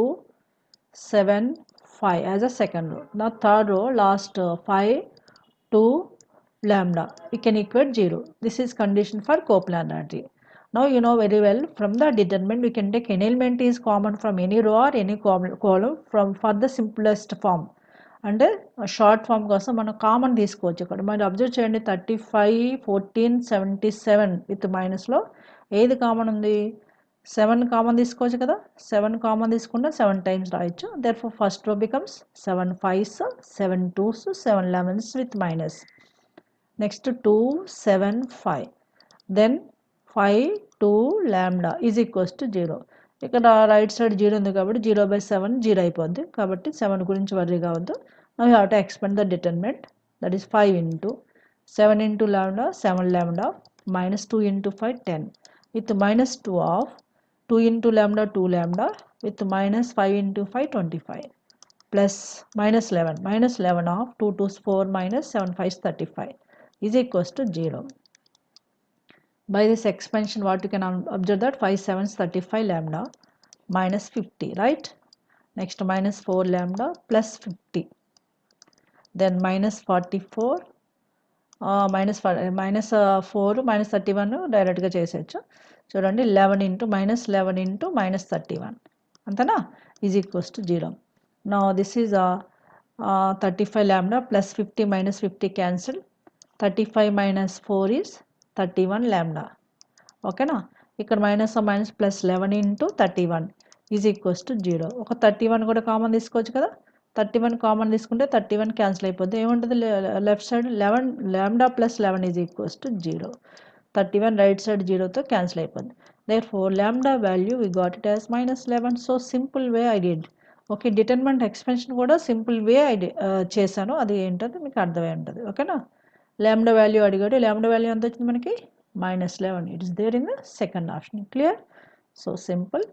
7, 5 as a second row. Now third row, last 5, 2, lambda. We can equate 0. This is condition for coplanarity. Now you know very well from the determinant we can take any element is common from any row or any column from for the simplest form. అంటే short form కోసం మనం common తీసుకోవచ్చు. ఇక్కడ మరి observe చేయండి, 35, 14, 77 with మైనస్లో ఏది common ఉంది? 7 common తీసుకోవచ్చు కదా. 7 కామన్ తీసుకుంటే 7 టైమ్స్ రాయొచ్చు. Therefore first row becomes 7 5s, 7 2s, 7 11s with minus. Next 2, 7, 5. Then 5, 2 lambda is equals to 0. ఇక్కడ రైట్ సైడ్ 0 ఉంది కాబట్టి 0/7 0 అయిపోద్ది. కాబట్టి 7 గురించి వర్రీ కావద్దు. Now you have to expand the determinant, that is 5 into 7 into lambda 7 lambda minus 2 into 5 10 with minus 2 of 2 into lambda 2 lambda with minus 5 into 5 25 plus minus 11 of 2 2s 4 minus 7 5s 35 is equals to 0. By this expansion what you can observe that 5 7s 35 lambda minus 50, right? Next minus 4 lambda plus 50, then minus 44 minus 4 minus 31 డైరెక్ట్గా చేసేయచ్చు. చూడండి 11 into minus 11 into minus 31 అంతేనా is equals to 0. Now this is 35 lambda plus 50 minus 50 cancel, 35 minus 4 is 31 lambda. ఓకేనా, ఇక్కడ minus minus plus 11 into 31 is equals to 0. ఒక 31 కూడా common తీసుకోవచ్చు కదా. 31 కామన్ తీసుకుంటే 31 క్యాన్సిల్ అయిపోద్ది. ఏముంటుంది left side 11 lambda plus 11 is equals to 0. 31 right side 0తో క్యాన్సిల్ అయిపోద్ది. Therefore lambda value we got it as -11. So simple way I did. Okay, determinant expansion కూడా సింపుల్ వే చేశాను, అది ఏంటంటే మీకు అర్థమై ఉంటుంది. ఓకేనా, lambda వాల్యూ అడిగాడు. lambda వాల్యూ ఎంత వచ్చింది మనకి? -11. It is there in the second option. Clear? So simple.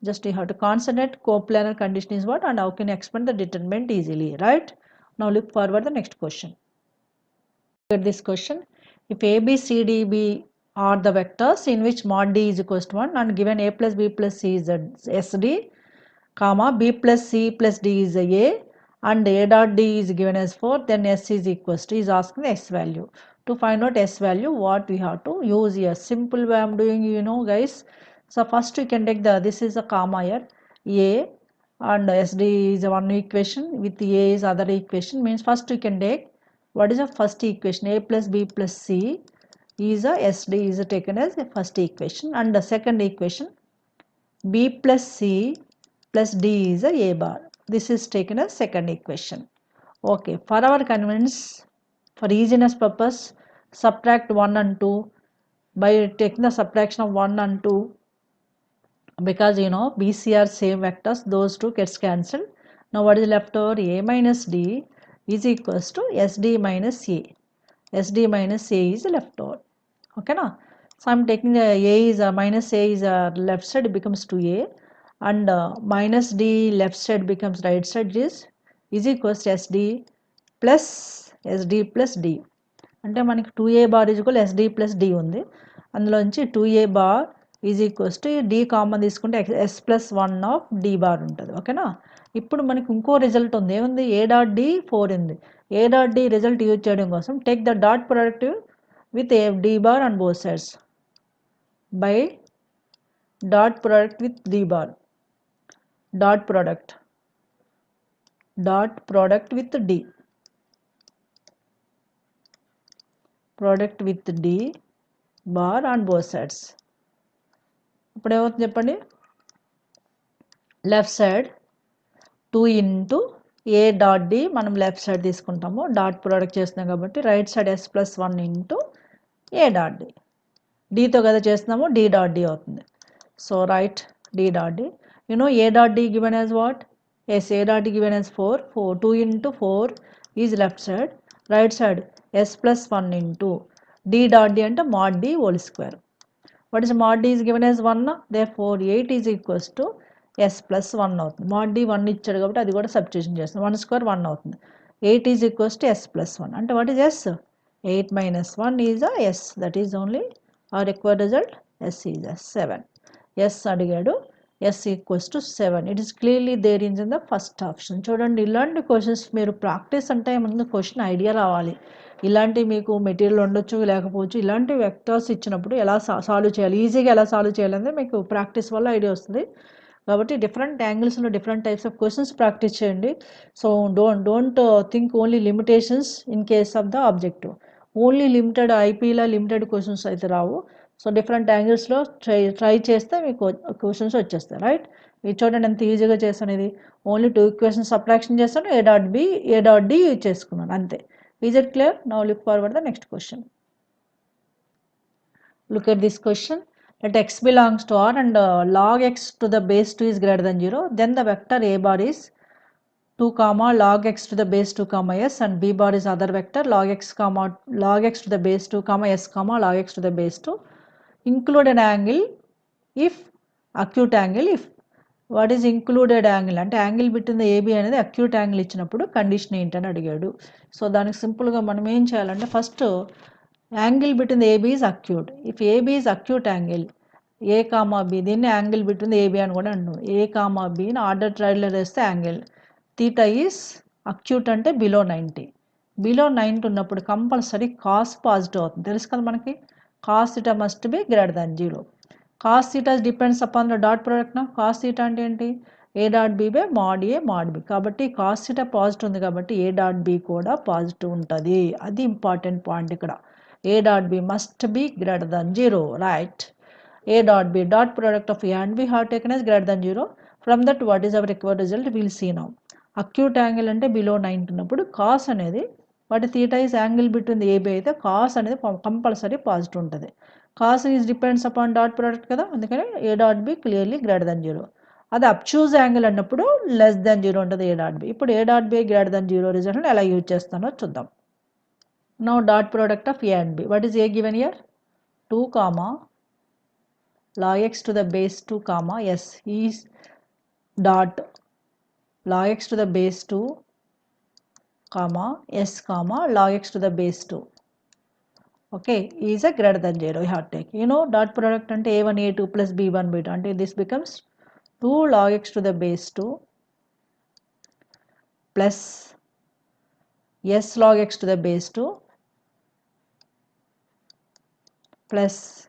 Just you have to concentrate coplanar condition is what and how can you expand the determinant easily, right? Now look forward the next question. Look at this question. If ABCDB are the vectors in which mod D is equals to 1 and given A plus B plus C is SD, comma B plus C plus D is A and A dot D is given as 4, then S is equals to, is asking the S value. To find out S value, what we have to use here? Simple way I am doing, you know guys. So first you can take this is a comma here, A and SD is one equation with A is other equation, means first you can take what is the first equation, A plus B plus C is a SD is taken as the first equation, and the second equation B plus C plus D is a bar. This is taken as second equation. Okay, for our convenience, for easiness purpose, subtract 1 and 2 by taking the subtraction of 1 and 2, because you know BC are same vectors, those two gets cancelled. Now what is left over? A minus D is equals to SD minus A. SD minus A is left over. Okay na? So I am taking the A is minus A is left side, becomes 2A, and minus D left side becomes right side, is equals to SD plus SD plus D. అంటే మనకి 2A bar is equal SD plus D ఉంది, అందులోంచి 2A bar is equals to D common తీసుకుంటే S plus 1 of D bar ఉంటుంది. ఓకేనా? ఇప్పుడు మనకి ఇంకో రిజల్ట్ ఉంది, ఏముంది? A డాట్ D 4 ఉంది. A dot D result use చేయడం కోసం take the dot product with a D bar on both sides by dot product with D bar, dot product with D, product with D bar on both sides. ఇప్పుడు ఏమవుతుంది చెప్పండి? Left side 2 into a dot d మనం left side తీసుకుంటాము, dot product చేస్తున్నాం కాబట్టి right side S plus 1 into a dot d, డీతో కదా చేస్తున్నాము, D డాట్ డి అవుతుంది. So right D dot d, you know A dot D given as what? Yes, A dot D given as 4, 2 into 4 is left side, right side S plus 1 into D dot D and mod D whole square. What is mod D is given as 1, therefore 8 is equals to S plus 1 అవుతుంది. mod D 1 ఇచ్చాడు కాబట్టి అది కూడా substitution చేస్తాం, 1 square 1 అవుతుంది. 8 is equals to S plus 1 అంటే what is S? 8 minus 1 is a S, that is only our required result. S is a 7. S అడిగాడు, S equals to 7. It is clearly there in the first option. చూడండి, ఇలాంటి questions మీరు practice అంటే ముందు question idea రావాలి. ఇలాంటి మీకు material ఉండొచ్చు లేకపోవచ్చు, ఇలాంటి వెక్టర్స్ ఇచ్చినప్పుడు ఎలా సాల్వ్ చేయాలి, ఈజీగా ఎలా సాల్వ్ చేయాలనేది మీకు ప్రాక్టీస్ వల్ల ఐడియా వస్తుంది. కాబట్టి డిఫరెంట్ యాంగిల్స్లో different types of questions practice చేయండి. So don't think only limitations in case of the objective. Only limited ఐపీలో లిమిటెడ్ క్వశ్చన్స్ అయితే రావు. సో డిఫరెంట్ యాంగిల్స్లో ట్రై చేస్తే మీకు క్వశ్చన్స్ వచ్చేస్తాయి. రైట్, ఇది చూడండి ఎంత ఈజీగా చేస్తాను. ఇది ఓన్లీ 2 ఈక్వేషన్స్ సబ్ట్రాక్షన్ చేస్తాను, ఏ డాట్ డి యూజ్ చేసుకున్నాను, అంతే. Is it clear? Now look forward the next question. Look at this question. Let x belongs to R and log x to the base 2 is greater than 0. Then the vector a bar is 2 comma log x to the base 2 comma s, and b bar is other vector log x to the base 2 comma s comma log x to the base 2. Include an angle if acute angle if. What is included angle అంటే angle between the AB అనేది acute angle ఇచ్చినప్పుడు condition ఏంటని అడిగాడు. So దానికి సింపుల్గా మనం ఏం చేయాలంటే first angle between the AB is acute. If AB is acute angle A comma B, దీన్ని యాంగిల్ బిట్వీన్ ద ఏబీ అని కూడా అంటున్నాం. ఏ కామా బిని ఆర్డర్ ట్రైడ్లో వేస్తే యాంగిల్ థీటా ఈజ్ అక్యూట్ అంటే బిలో 90. బిలో 90 ఉన్నప్పుడు కంపల్సరీ కాస్ పాజిటివ్ అవుతుంది, తెలుసు కదా మనకి. Cos theta must be greater than 0. Cos theta depends upon the dot product. Cos theta అంటే ఏంటి? A dot b by mod a mod b. కాబట్టి cos theta positive ఉంది కాబట్టి ఏ డాట్ బి కూడా పాజిటివ్ ఉంటుంది. అది ఇంపార్టెంట్ పాయింట్ ఇక్కడ. A dot b must be greater than 0. Right, a dot b dot product of A and b have taken as greater than 0. From that what is our required result will see now. Acute angle అంటే below 90 ఉన్నప్పుడు cos అనేది, వాటి theta is angle between AB అయితే cos అనేది compulsory positive ఉంటుంది. Cos is depends upon dot product కదా, అందుకని a dot b clearly greater than 0. అది అబ్చూజ్ యాంగిల్ అన్నప్పుడు లెస్ దాన్ 0 ఉంటుంది ఏ డాట్ బి. ఇప్పుడు A dot B greater than 0 రిజల్ట్ని ఎలా యూజ్ చేస్తానో చూద్దాం. Now dot product of A and B. What is A given here? 2 comma log x to the base 2 comma s is dot log x to the base 2 comma s comma log x to the base 2. Okay, is a greater than 0. You have to take. You know, dot product ante a1 a2 plus b1 b2 ante this becomes 2 log x to the base 2 plus s log x to the base 2 plus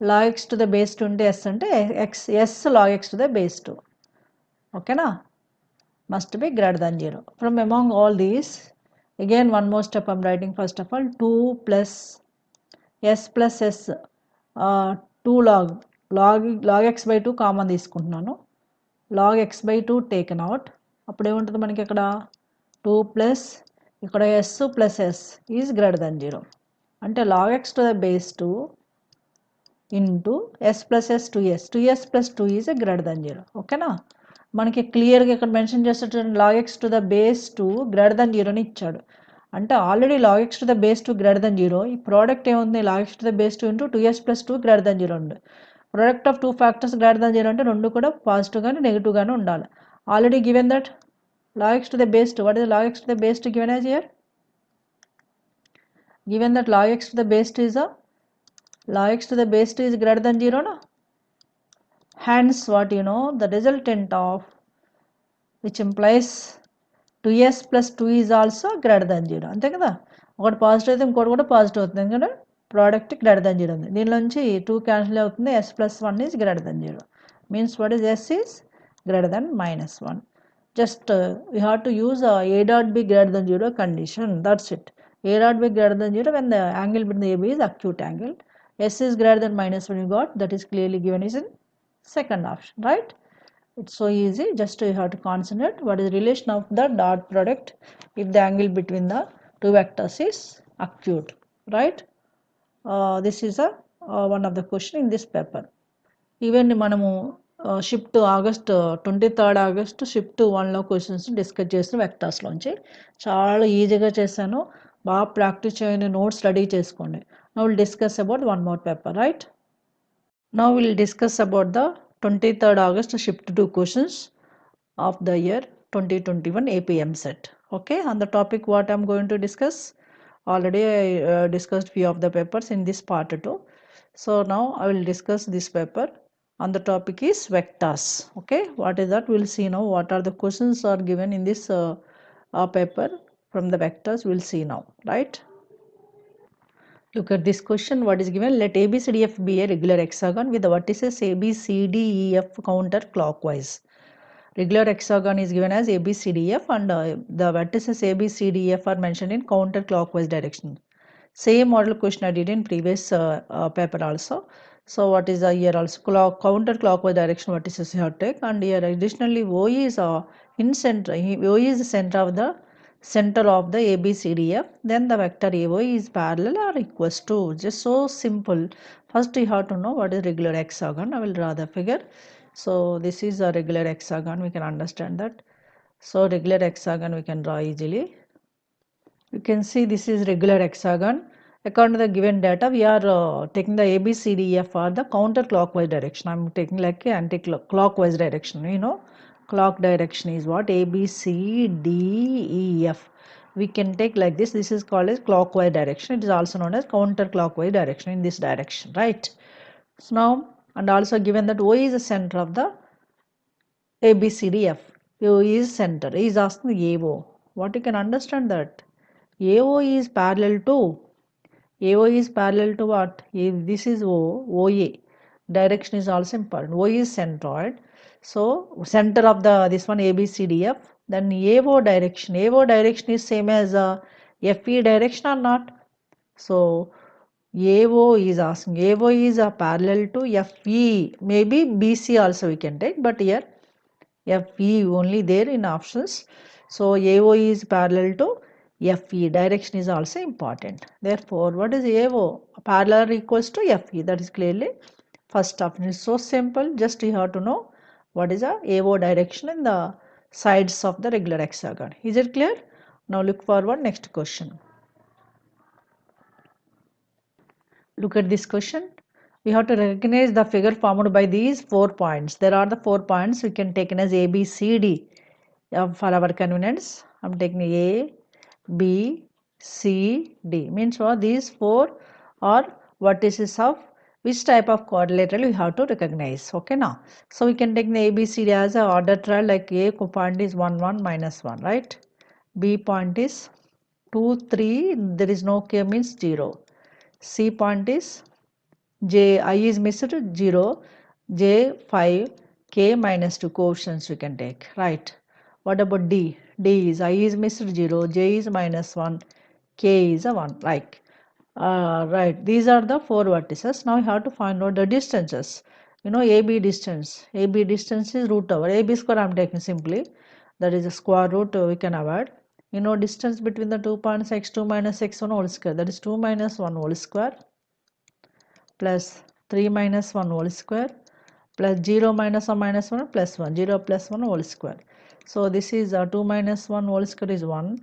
log x to the base 2 ante s ante x s log x to the base 2. Okay na? Must be greater than 0. From among all these, again one more step I am writing. First of all, 2 plus s 2 log x by 2 common తీసుకుంటున్నాను. log x by 2 taken out. అప్పుడు ఏముంటుంది మనకి ఇక్కడ 2 plus ఇక్కడ s plus s is greater than 0. అంటే log x to the base 2 into s plus s 2s plus 2 is greater than 0. ఓకేనా? మనకి క్లియర్గా ఇక్కడ మెన్షన్ చేసేటటువంటి log x to the base 2 greater than 0 అని ఇచ్చాడు. అంటే already log x to the base 2 greater than 0. ఈ ప్రోడక్ట్ ఏముంది? log x to the base 2 into 2s plus 2 greater than 0 ఉంది. Product of two factors greater than 0 అంటే రెండు కూడా positive కానీ నెగిటివ్ గానే ఉండాలి. Already given that log x to the base 2. What is log x to the base 2 given as here? Given that log x to the base 2 is log x to the base 2 is greater than 0 na? Hence what you know, the resultant of which implies 2s plus 2 is also greater than 0. అంతే కదా? ఒకటి positive అయితే ఇంకోటి కూడా positive అవుతుంది. ఎందుకంటే product greater than 0 ఉంది. దీనిలోంచి 2 cancel అవుతుంది. s plus 1 is greater than 0. Means what is s is greater than minus 1. Just we have to use a dot b greater than 0 condition. That's it. A dot b greater than 0 when the angle between the AB is acute angle. S is greater than minus 1 you got. That is clearly given is in second option, right? It's so easy. Just you have to concentrate what is the relation of the dot product if the angle between the two vectors is acute, right? This is one of the question in this paper. Even మనము shift August 23rd August shift 1లో questions discuss చేసిన వెక్టార్స్లోంచి చాలా ఈజీగా చేశాను. బాగా practice చేయండి, notes ready చేసుకోండి. Now will discuss about one more paper, right? Now will discuss about the 23rd August shift 2 questions of the year 2021 APM set. Okay, on the topic what I am going to discuss, already I discussed few of the papers in this part 2. So now I will discuss this paper on the topic is vectors. Okay, what is that? We will see now what are the questions are given in this paper from the vectors. We will see now, right? Look at this question. What is given? Let ABCDF be a regular hexagon with the vertices ABCDEF counterclockwise. Regular hexagon is given as ABCDF and the vertices ABCDF are mentioned in counterclockwise direction. Same model question I did in previous paper also. So what is here also counterclockwise direction vertices you have to take, and here additionally O is in center. O is the center of the ABCDF. Then the vector AO is parallel or equals to. Just so simple. First you have to know what is regular hexagon. I will draw the figure. So this is a regular hexagon, we can understand that. So regular hexagon we can draw easily. You can see this is regular hexagon. According to the given data, we are taking the ABCDF for the counterclockwise direction. I am taking like a anti-clockwise direction. You know, clock direction is what? ABCDEF. We can take like this. This is called as clockwise direction. It is also known as counterclockwise direction in this direction, right? So now, and also given that O is the center of the ABCDF. O is center. He is asking AO. What you can understand that? AO is parallel to. AO is parallel to what? If this is O, OA. Direction is also important. O is centroid. So center of the this one ABCDF. Then AO direction. AO direction is same as FE direction or not? So AO is asking. AO is parallel to FE. Maybe BC also we can take, but here FE only there in options. So AO is parallel to FE. Direction is also important. Therefore, what is AO? Parallel equals to FE. That is clearly first option. It's so simple. Just you have to know what is the AO direction in the sides of the regular hexagon. Is it clear? Now look forward next question. Look at this question. We have to recognize the figure formed by these 4 points. There are the 4 points we can take as A, B, C, D. For our convenience, I am taking A, B, C, D. Means what? These 4 or vertices of which type of quadrilateral we have to recognize. Okay, now. So we can take the ABCD as a order trial, like A point is 1, 1, minus 1, right? B point is 2, 3, there is no K means 0. C point is J, I is missed 0, J 5, K minus 2 coefficients we can take, right? What about D? D is I is missed 0, J is minus 1, K is a 1, like. Right, these are the 4 vertices. Now you have to find out the distances. You know, AB distance. AB distance is root over. AB square I am taking simply. That is a square root we can avoid. You know, distance between the 2 points x2 minus x1 whole square. That is 2 minus 1 whole square plus 3 minus 1 whole square plus 0 minus or minus 1 plus 1. 0 plus 1 whole square. So this is 2 minus 1 whole square is 1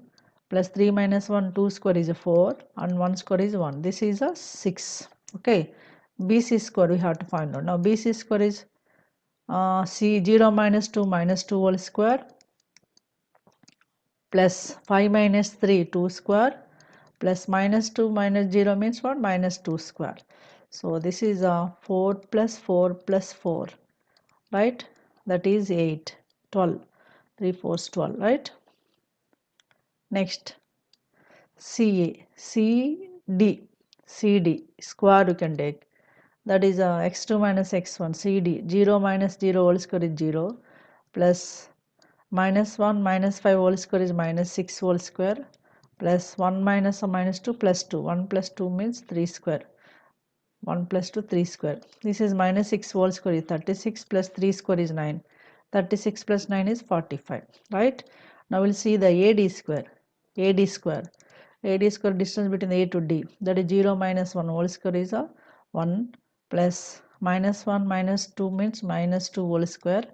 plus 3 minus 1 2 square is 4 and 1 square is 1. This is a 6. Okay. BC square we have to find out. Now BC square is C 0 minus 2 whole square plus 5 minus 3 2 square plus minus 2 minus 0 means what? Minus 2 square. So this is 4 plus 4 plus 4, right? That is 8, 12. 3 fours 12, right? Next, CA, CD, CD, square you can take. That is x2 minus x1, CD, 0 minus 0 whole square is 0, plus minus 1 minus 5 whole square is minus 6 whole square, plus 1 minus or minus 2 plus 2. 1 plus 2 means 3 square. 1 plus 2, 3 square. This is minus 6 whole square is 36 plus 3 square is 9. 36 plus 9 is 45, right? Now we'll see the AD square. AD square. AD square distance between A to D. That is 0 minus 1 whole square is a 1 plus minus 1 minus 2 means minus 2 whole square.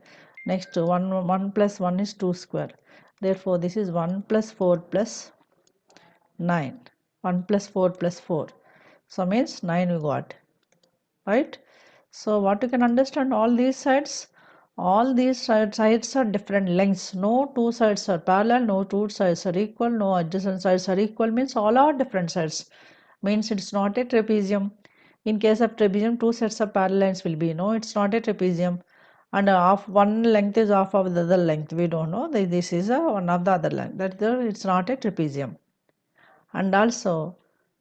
Next 1 plus 1 is 2 square. Therefore this is 1 plus 4 plus 9. 1 plus 4 plus 4. So means 9 we got, right? So what you can understand, all these sides are different lengths. No two sides are parallel, no two sides are equal, no adjacent sides are equal, means all are different sides. Means it's not a trapezium. In case of trapezium, two sets of parallel lines will be. No, it's not a trapezium. And half one length is half of the other length. We don't know. This is one of the other length. It's not a trapezium. And also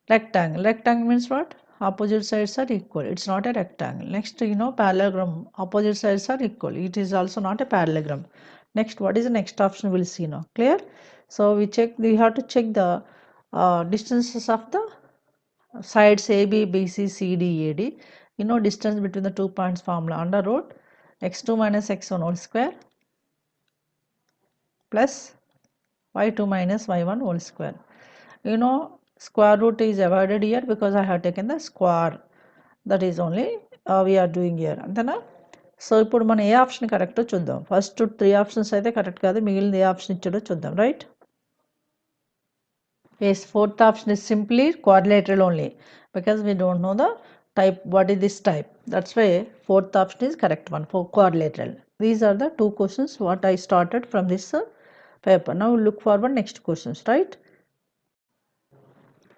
rectangle. Rectangle means what? Opposite sides are equal. It's not a rectangle. Next, parallelogram. Opposite sides are equal. It is also not a parallelogram. Next, what is the next option? We'll see now. Clear? So we have to check the distances of the sides AB, BC, CD, AD. Distance between the 2 points formula under root x2 minus x1 whole square plus y2 minus y1 whole square. Square root is avoided here because I have taken the square. That is only we are doing here. అంతేనా? So ఇప్పుడు మనం ఏ option కరెక్టో చూద్దాం. First 3 options అయితే correct కాదు, మిగిలిన ఏ option ఇచ్చాడో చూద్దాం, right? Yes, fourth option is simply quadrilateral only because we don't know the type, what is this type. That's why fourth option is correct one for quadrilateral. These are the 2 questions what I started from this paper. Now look forward next questions, right?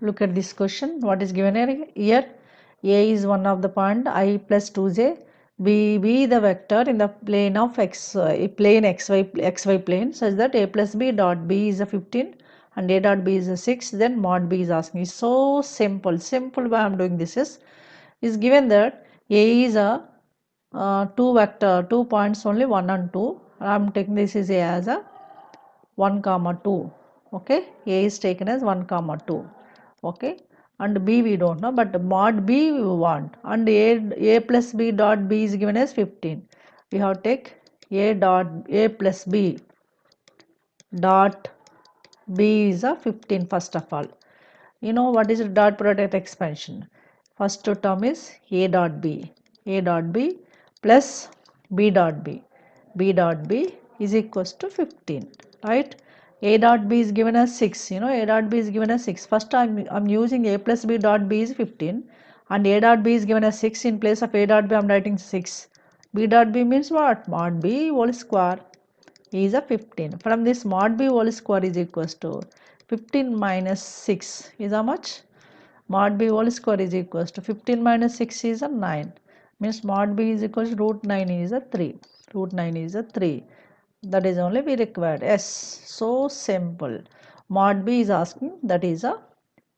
Look at this question. What is given here? A is one of the point I plus 2j. B the vector in the plane of plane xy plane such that a plus b dot b is a 15 and a dot b is a 6. Then mod b is asking. It's so simple why I am doing this is given that a is a 2 points only, 1 and 2. I am taking this is a as a 1 comma 2. Okay, a is taken as 1 comma 2. Okay, and b we don't know, but mod b we want, and a plus b dot b is given as 15. We have to take a plus b dot b is a 15 first of all. What is dot product expansion? First term is a dot b plus b dot b is equals to 15, right? A dot b is given as 6. A dot b is given as 6. First I'm using a plus b dot b is 15 and a dot b is given as 6. In place of a dot b I'm writing 6. B dot b means what? Mod b whole square is a 15. From this, mod b whole square is equals to 15 minus 6 is how much? mod b whole square is equals to 15 minus 6 is a 9, means mod b is equals to root 9 is a 3, root 9 is a 3, that is only we required. Yes, so simple. Mod b is asking, that is a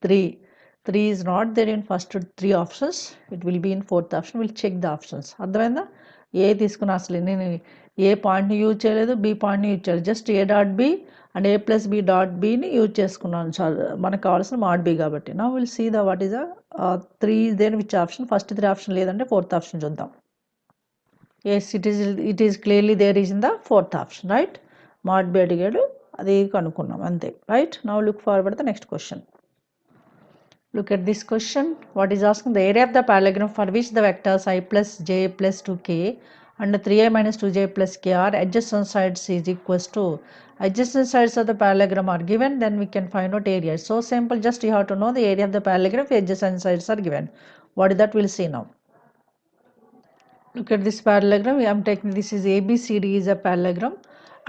3. 3 is not there in first 3 options, it will be in fourth option. We'll check the options. అర్థమైందా? ఏ తీసుకున్నా అసలు నేను ఏ పాయింట్ని use చేయలేదు, B పాయింట్ని use చేయలేదు, just a dot b and a plus b dot బిని use చేసుకున్నాను చాలు, మనకు కావాల్సిన మాడ్ బి కాబట్టి. Now will see the what is the 3 దేని విచ్ ఆప్షన్, ఫస్ట్ 3 ఆప్షన్ లేదంటే ఫోర్త్ ఆప్షన్ చూద్దాం. Yes, it is clearly there is in the fourth option, right. Mod b అడిగాడు, అది కనుక్కున్నాం అంతే, right. Now look forward the next question. Look at this question. What is asking? The area of the parallelogram for which the vectors I plus j plus 2k and 3i minus 2j plus k are adjacent sides is equals to, adjacent sides of the parallelogram are given, then we can find out area. So simple, just you have to know the area of the parallelogram if adjacent sides are given. What is that? We'll see now. Look at this parallelogram. I am taking, this is ABCD is a parallelogram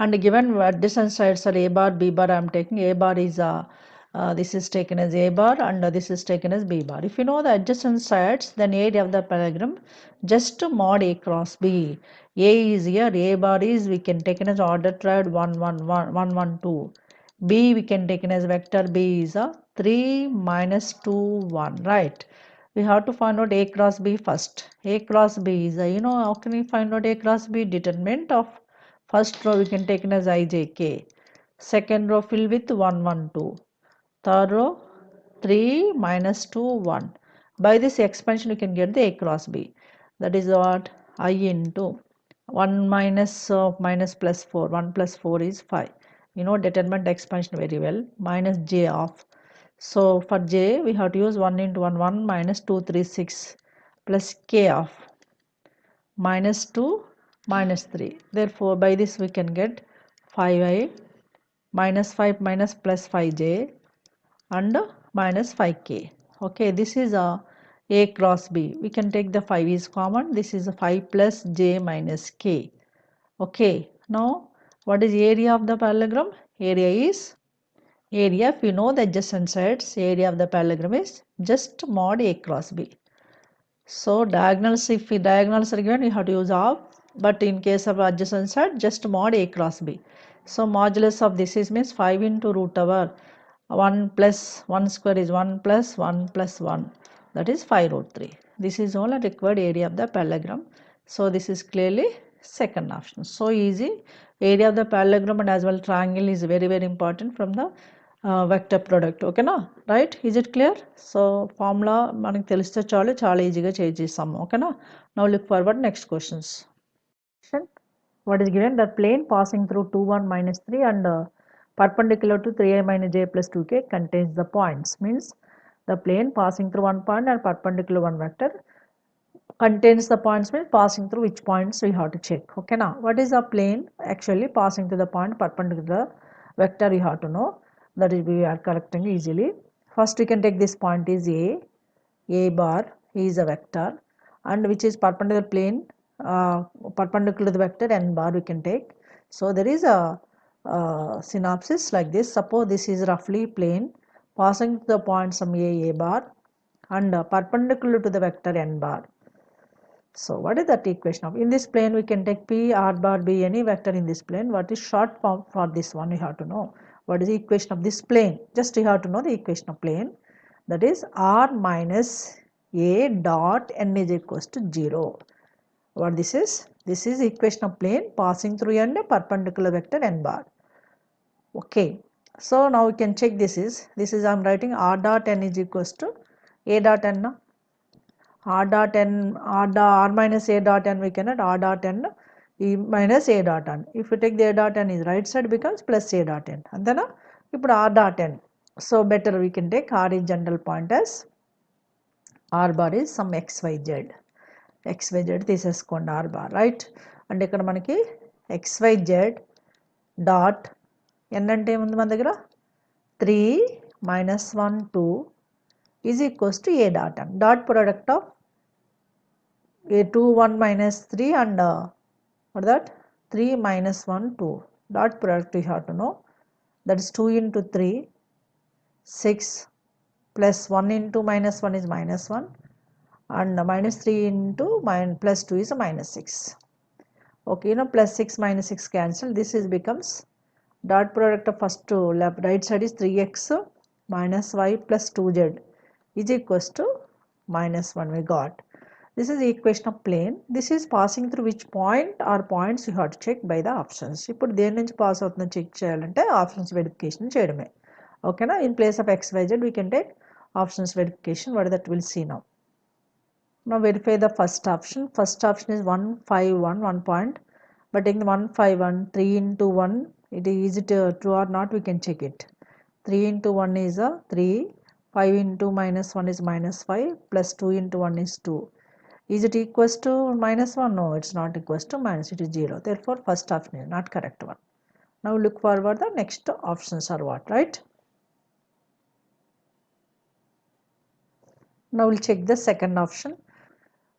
and given adjacent sides are a bar, b bar. I am taking a bar is a this is taken as a bar and this is taken as b bar. If you know the adjacent sides, then area of the parallelogram just mod a cross b. A is here, a bar is we can take as order triad 1 1 1 1 1 2. B we can take as vector b is a 3 minus 2 1, right. We have to find out a cross b first. A cross b is a, you know, how can we find out a cross b? Determinant of first row we can take as ijk, second row fill with 1 1 2, third row 3 minus 2 1. By this expansion you can get the a cross b, that is what, I into 1 minus minus plus 4, 1 plus 4 is 5, you know determinant expansion very well, minus j of, so for j we have to use 1 into 1 1 minus 2 3 6 plus k of minus 2 minus 3, therefore by this we can get 5i minus 5 minus plus 5j and minus 5k. Okay, this is a cross b. We can take the 5 is common. This is a 5 plus j minus k. Okay, now what is area of the parallelogram? Area is, area, if you know the adjacent sides, area of the parallelogram is just mod a cross b. So diagonals, if diagonals are given, you have to use half, but in case of adjacent side, just mod a cross b. So modulus of this is means 5 into root over 1 plus 1 square is 1 plus 1 plus 1, that is 5 root 3. This is all a required area of the parallelogram. So this is clearly second option. So easy. Area of the parallelogram and as well triangle is very very important from the vector product. Okay na, right? Is it clear? So formula మనకి తెలిస్తే చాలు, చాలా ఈజీగా చేసేస్తాము. Okay na. Now look forward next questions. What is given? The plane passing through 2 1 minus 3 and perpendicular to 3i minus j plus 2k contains the points, means the plane passing through one point and perpendicular one vector contains the points, means passing through which points we have to check. Okay now, what is a plane actually passing to the point perpendicular vector, you have to know, that is we are correcting easily. First we can take this point is a bar is a vector and which is perpendicular plane perpendicular to the vector n bar we can take. So there is a synopsis like this. Suppose this is roughly plane passing to the point some a bar and perpendicular to the vector n bar. So what is that equation of? In this plane we can take p r bar b, any vector in this plane. What is short form for this one? You have to know what is the equation of this plane. Just you have to know the equation of plane, that is r minus a dot n is equals to 0. What this is? This is equation of plane passing through n perpendicular vector n bar. Okay, so now we can check this is I am writing r dot n is equals to a dot n, r dot n, r minus a dot n we can add r dot n e minus a dot n. If you take the a dot n is right side becomes plus a dot n and then you put r dot n. So better we can take r is general point as r bar is some xyz, xyz తీసేసుకోండి r bar, right. అంటే ఇక్కడ మనకి xyz dot n అంటే ఏముంది మన దగ్గర 3 minus 1 2 is equals to a dot n, dot product of a 2 1 minus 3 and what that 3 minus 1 2, dot product you have to know, that is 2 into 3 6 plus 1 into minus 1 is minus 1, and minus 3 into plus 2 is a minus 6. Okay, plus 6 minus 6 cancel. This is becomes dot product of first to left right side is 3x minus y plus 2z is equals to minus 1 we got. This is the equation of plane. This is passing through which point or points you have to check by the options. ఇప్పుడు దేని నుంచి pass అవుతుందో check చేయాలంటే options verification చేయడమే. ఓకేనా? In place of x, y, z we can take options verification. What that we'll see now. Now verify the first option. First option is 1, 5, 1, 1 point. But in 1, 5, 1, 3 into 1, is it true or not? We can check it. 3 into 1 is a 3. 5 into minus 1 is minus 5. Plus 2 into 1 is 2. Is it equals to minus 1? No, it's not equals to minus, it is 0. Therefore, first option is not correct one. Now look forward the next options are what, right? Now we'll check the second option.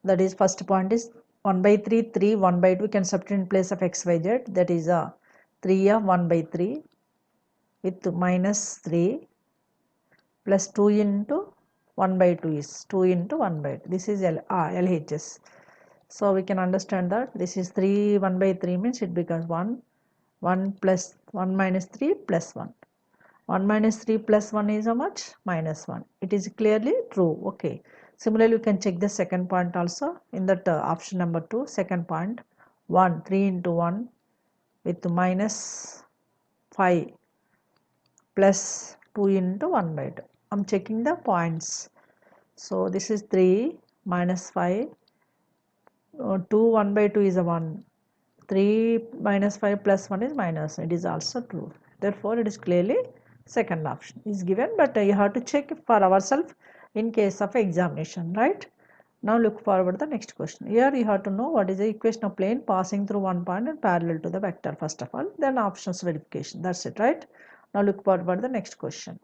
That is first point is 1 by 3, 3, 1 by 2. We can substitute in place of x, y, z. That is 3 of 1 by 3 with minus 3 plus 2 into 1 by 2 is 2 into 1 by 2. This is LHS. So we can understand that this is 3, 1 by 3 means it becomes 1, 1 plus 1 minus 3 plus 1. 1 minus 3 plus 1 is how much? Minus 1. It is clearly true. Okay. Similarly, you can check the second point also in that option number 2. Second point 1, 3 into 1 with minus 5 plus 2 into 1 by 2. I'm checking the points. So this is 3 minus 5. 2 1 by 2 is a 1. 3 minus 5 plus 1 is minus. It is also true. Therefore, it is clearly second option is given, but you have to check for ourselves in case of examination, right? Now look forward the next question. Here you have to know what is the equation of plane passing through one point and parallel to the vector first of all, then options verification. That's it, right? Now look forward the next question.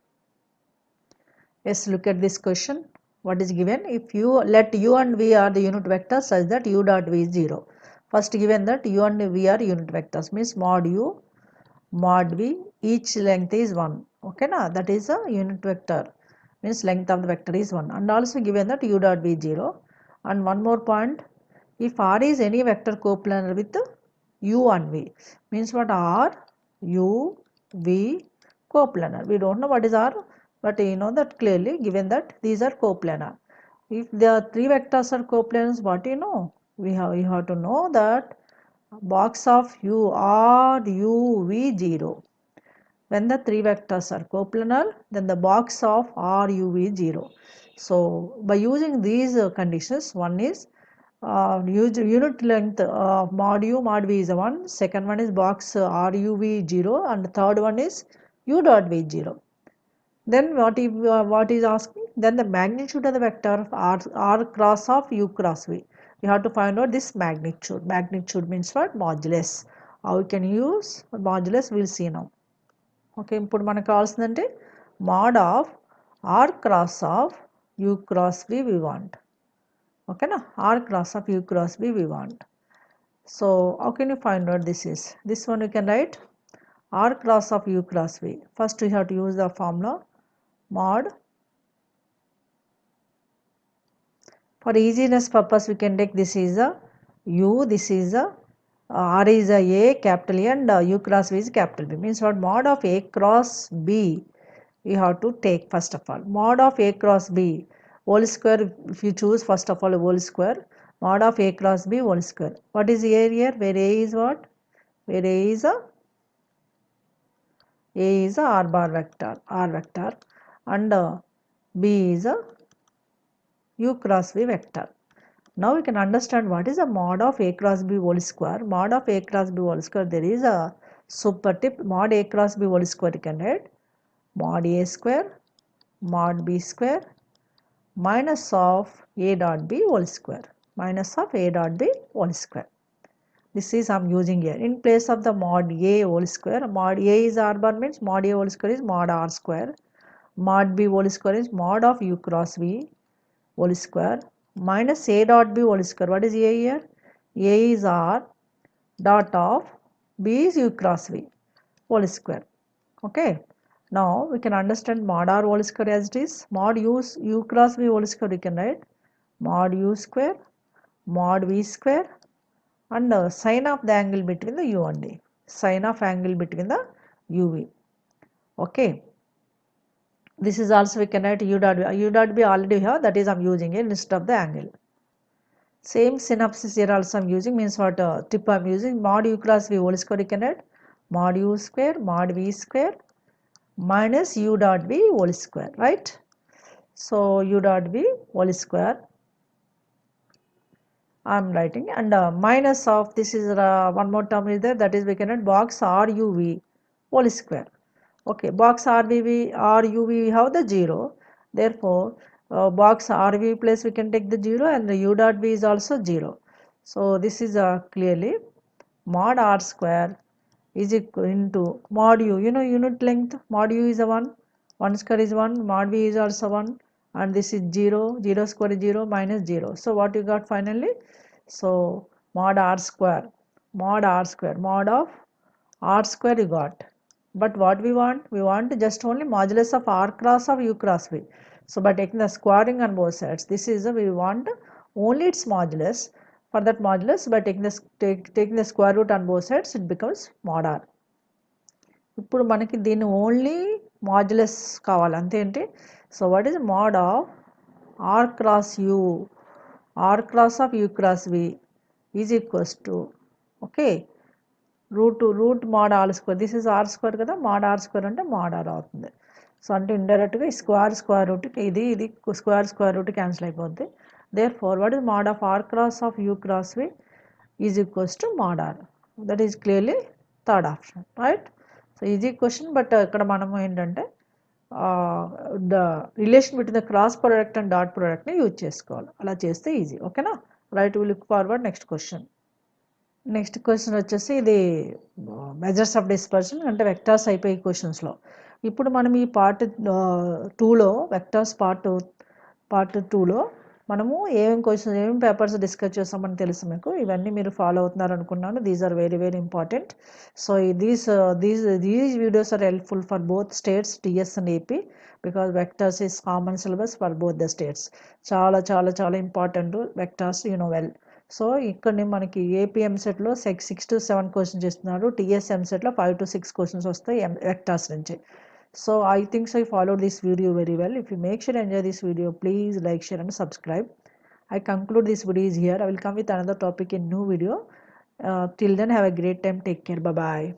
Yes, look at this question. What is given? If you let u and v are the unit vectors such that u dot v is 0. First given that u and v are unit vectors means mod u, mod v, each length is 1. Okay, na? That is a unit vector means length of the vector is 1. And also given that u dot v is 0. And one more point, if r is any vector coplanar with u and v means what? R, u, v coplanar. We don't know what is r, but you know that clearly given that these are coplanar. If the three vectors are coplanars, what you know? We have to know that box of u r u v 0. When the three vectors are coplanar, then the box of r u v is 0. So by using these conditions, one is unit length mod u mod v is 1. Second one is box r u v 0, and third one is u dot v 0. Then what is asking? Then the magnitude of the vector r cross of u cross v. You have to find out this magnitude. Magnitude means what? Modulus. How we can use modulus? We'll see now. Okay, ఇప్పుడు మనకు కావాల్సిందంటే mod of r cross of u cross v we want. Okay, na? R cross of u cross v we want. So how can you find out this is? This one you can write r cross of u cross v. First we have to use the formula mod. For easiness purpose we can take this is a u, this is a r is a capital A, and u cross v is capital B. Means what? Mod of a cross b you have to take first of all. Mod of a cross b whole square, if you choose first of all a whole square, mod of a cross b whole square. What is a here? Where a is what? Where a is a r bar vector, and b is a u cross v vector. Now we can understand what is a mod of a cross b whole square. Mod of a cross b whole square, there is a super tip. Mod a cross b whole square you can write mod a square mod b square minus of a dot b whole square, minus of a dot b whole square. This is I am using here in place of the mod a whole square. Mod a is r bar means mod a whole square is mod r square. Mod b whole square is mod of u cross v whole square minus a dot b whole square. What is a here? A is r dot of b is u cross v whole square. Okay. Now we can understand mod r whole square as it is. Mod u cross v whole square we can write mod u square, mod v square, and sine of the angle between the u and v. Sine of angle between the uv. Okay. This is also we can write u dot b. U dot b already we have, that is I am using it instead of the angle. Same synopsis here also I am using, means what tip I am using, mod u cross v whole square we can write mod u square, mod v square minus u dot b whole square, right? So u dot b whole square I am writing, and minus of this is one more term is there, that is we can write box ruv whole square. Okay, box ruv we have the 0, therefore box rv place we can take the 0, and the u dot b is also 0. So this is clearly mod r square is equal into mod u, you know unit length, mod u is a 1 square is 1, mod v is also 1, and this is 0, 0 square is 0 minus 0. So what you got finally? So mod r square, mod of r square you got. But what we want just only modulus of r cross of u cross v. So by taking the squaring on both sides, this is we want only its modulus. For that modulus, by taking the square root on both sides, it becomes mod r. ఇప్పుడు మనకి దీన్ని only modulus కావాలి అంతే ఏంటి. So what is mod of R cross U, R cross of U cross V is equals to okay root mod R square, this is R square కదా, mod R square అంటే mod R అవుతుంది. So అంటే ఇండైరెక్ట్గా square రూట్కి ఇది square root cancel అయిపోద్ది. Therefore what is mod of R cross of U cross V is equals to mod R. That is clearly third option, right. So easy question, but ఇక్కడ మనము ఏంటంటే the relation between the cross product and dot ప్రోడక్ట్ని use చేసుకోవాలి. అలా చేస్తే easy. ఓకేనా, right. Will look forward next question. Next question వచ్చేసి ఇది మెజర్స్ ఆఫ్ డిస్పర్షన్ అంటే వెక్టార్స్ అయిపోయి క్వశ్చన్స్లో. ఇప్పుడు మనం ఈ పార్ట్ 2లో వెక్టార్స్ పార్ట్ 2లో మనము ఏమేమి క్వశ్చన్స్ ఏమేమి పేపర్స్ డిస్కస్ చేస్తామని తెలుసు మీకు. ఇవన్నీ మీరు ఫాలో అవుతున్నారు అనుకున్నాను. These are very very important. So these videos are helpful for both states TS and AP, because vectors is common syllabus for both the states. చాలా చాలా చాలా important vectors, you know well. So ఇక్కడ మనకి AP ఎంసెట్లో 6 to 7 questions ఇస్తున్నారు, TS ఎంసెట్లో 5 to 6 questions వస్తాయి vectors నుంచి. So I think so I followed this video very well. If you make sure you enjoy this video, please like, share and subscribe. I conclude this video is here. I will come with another topic in new video. Till then, have a great time. Take care. Bye bye.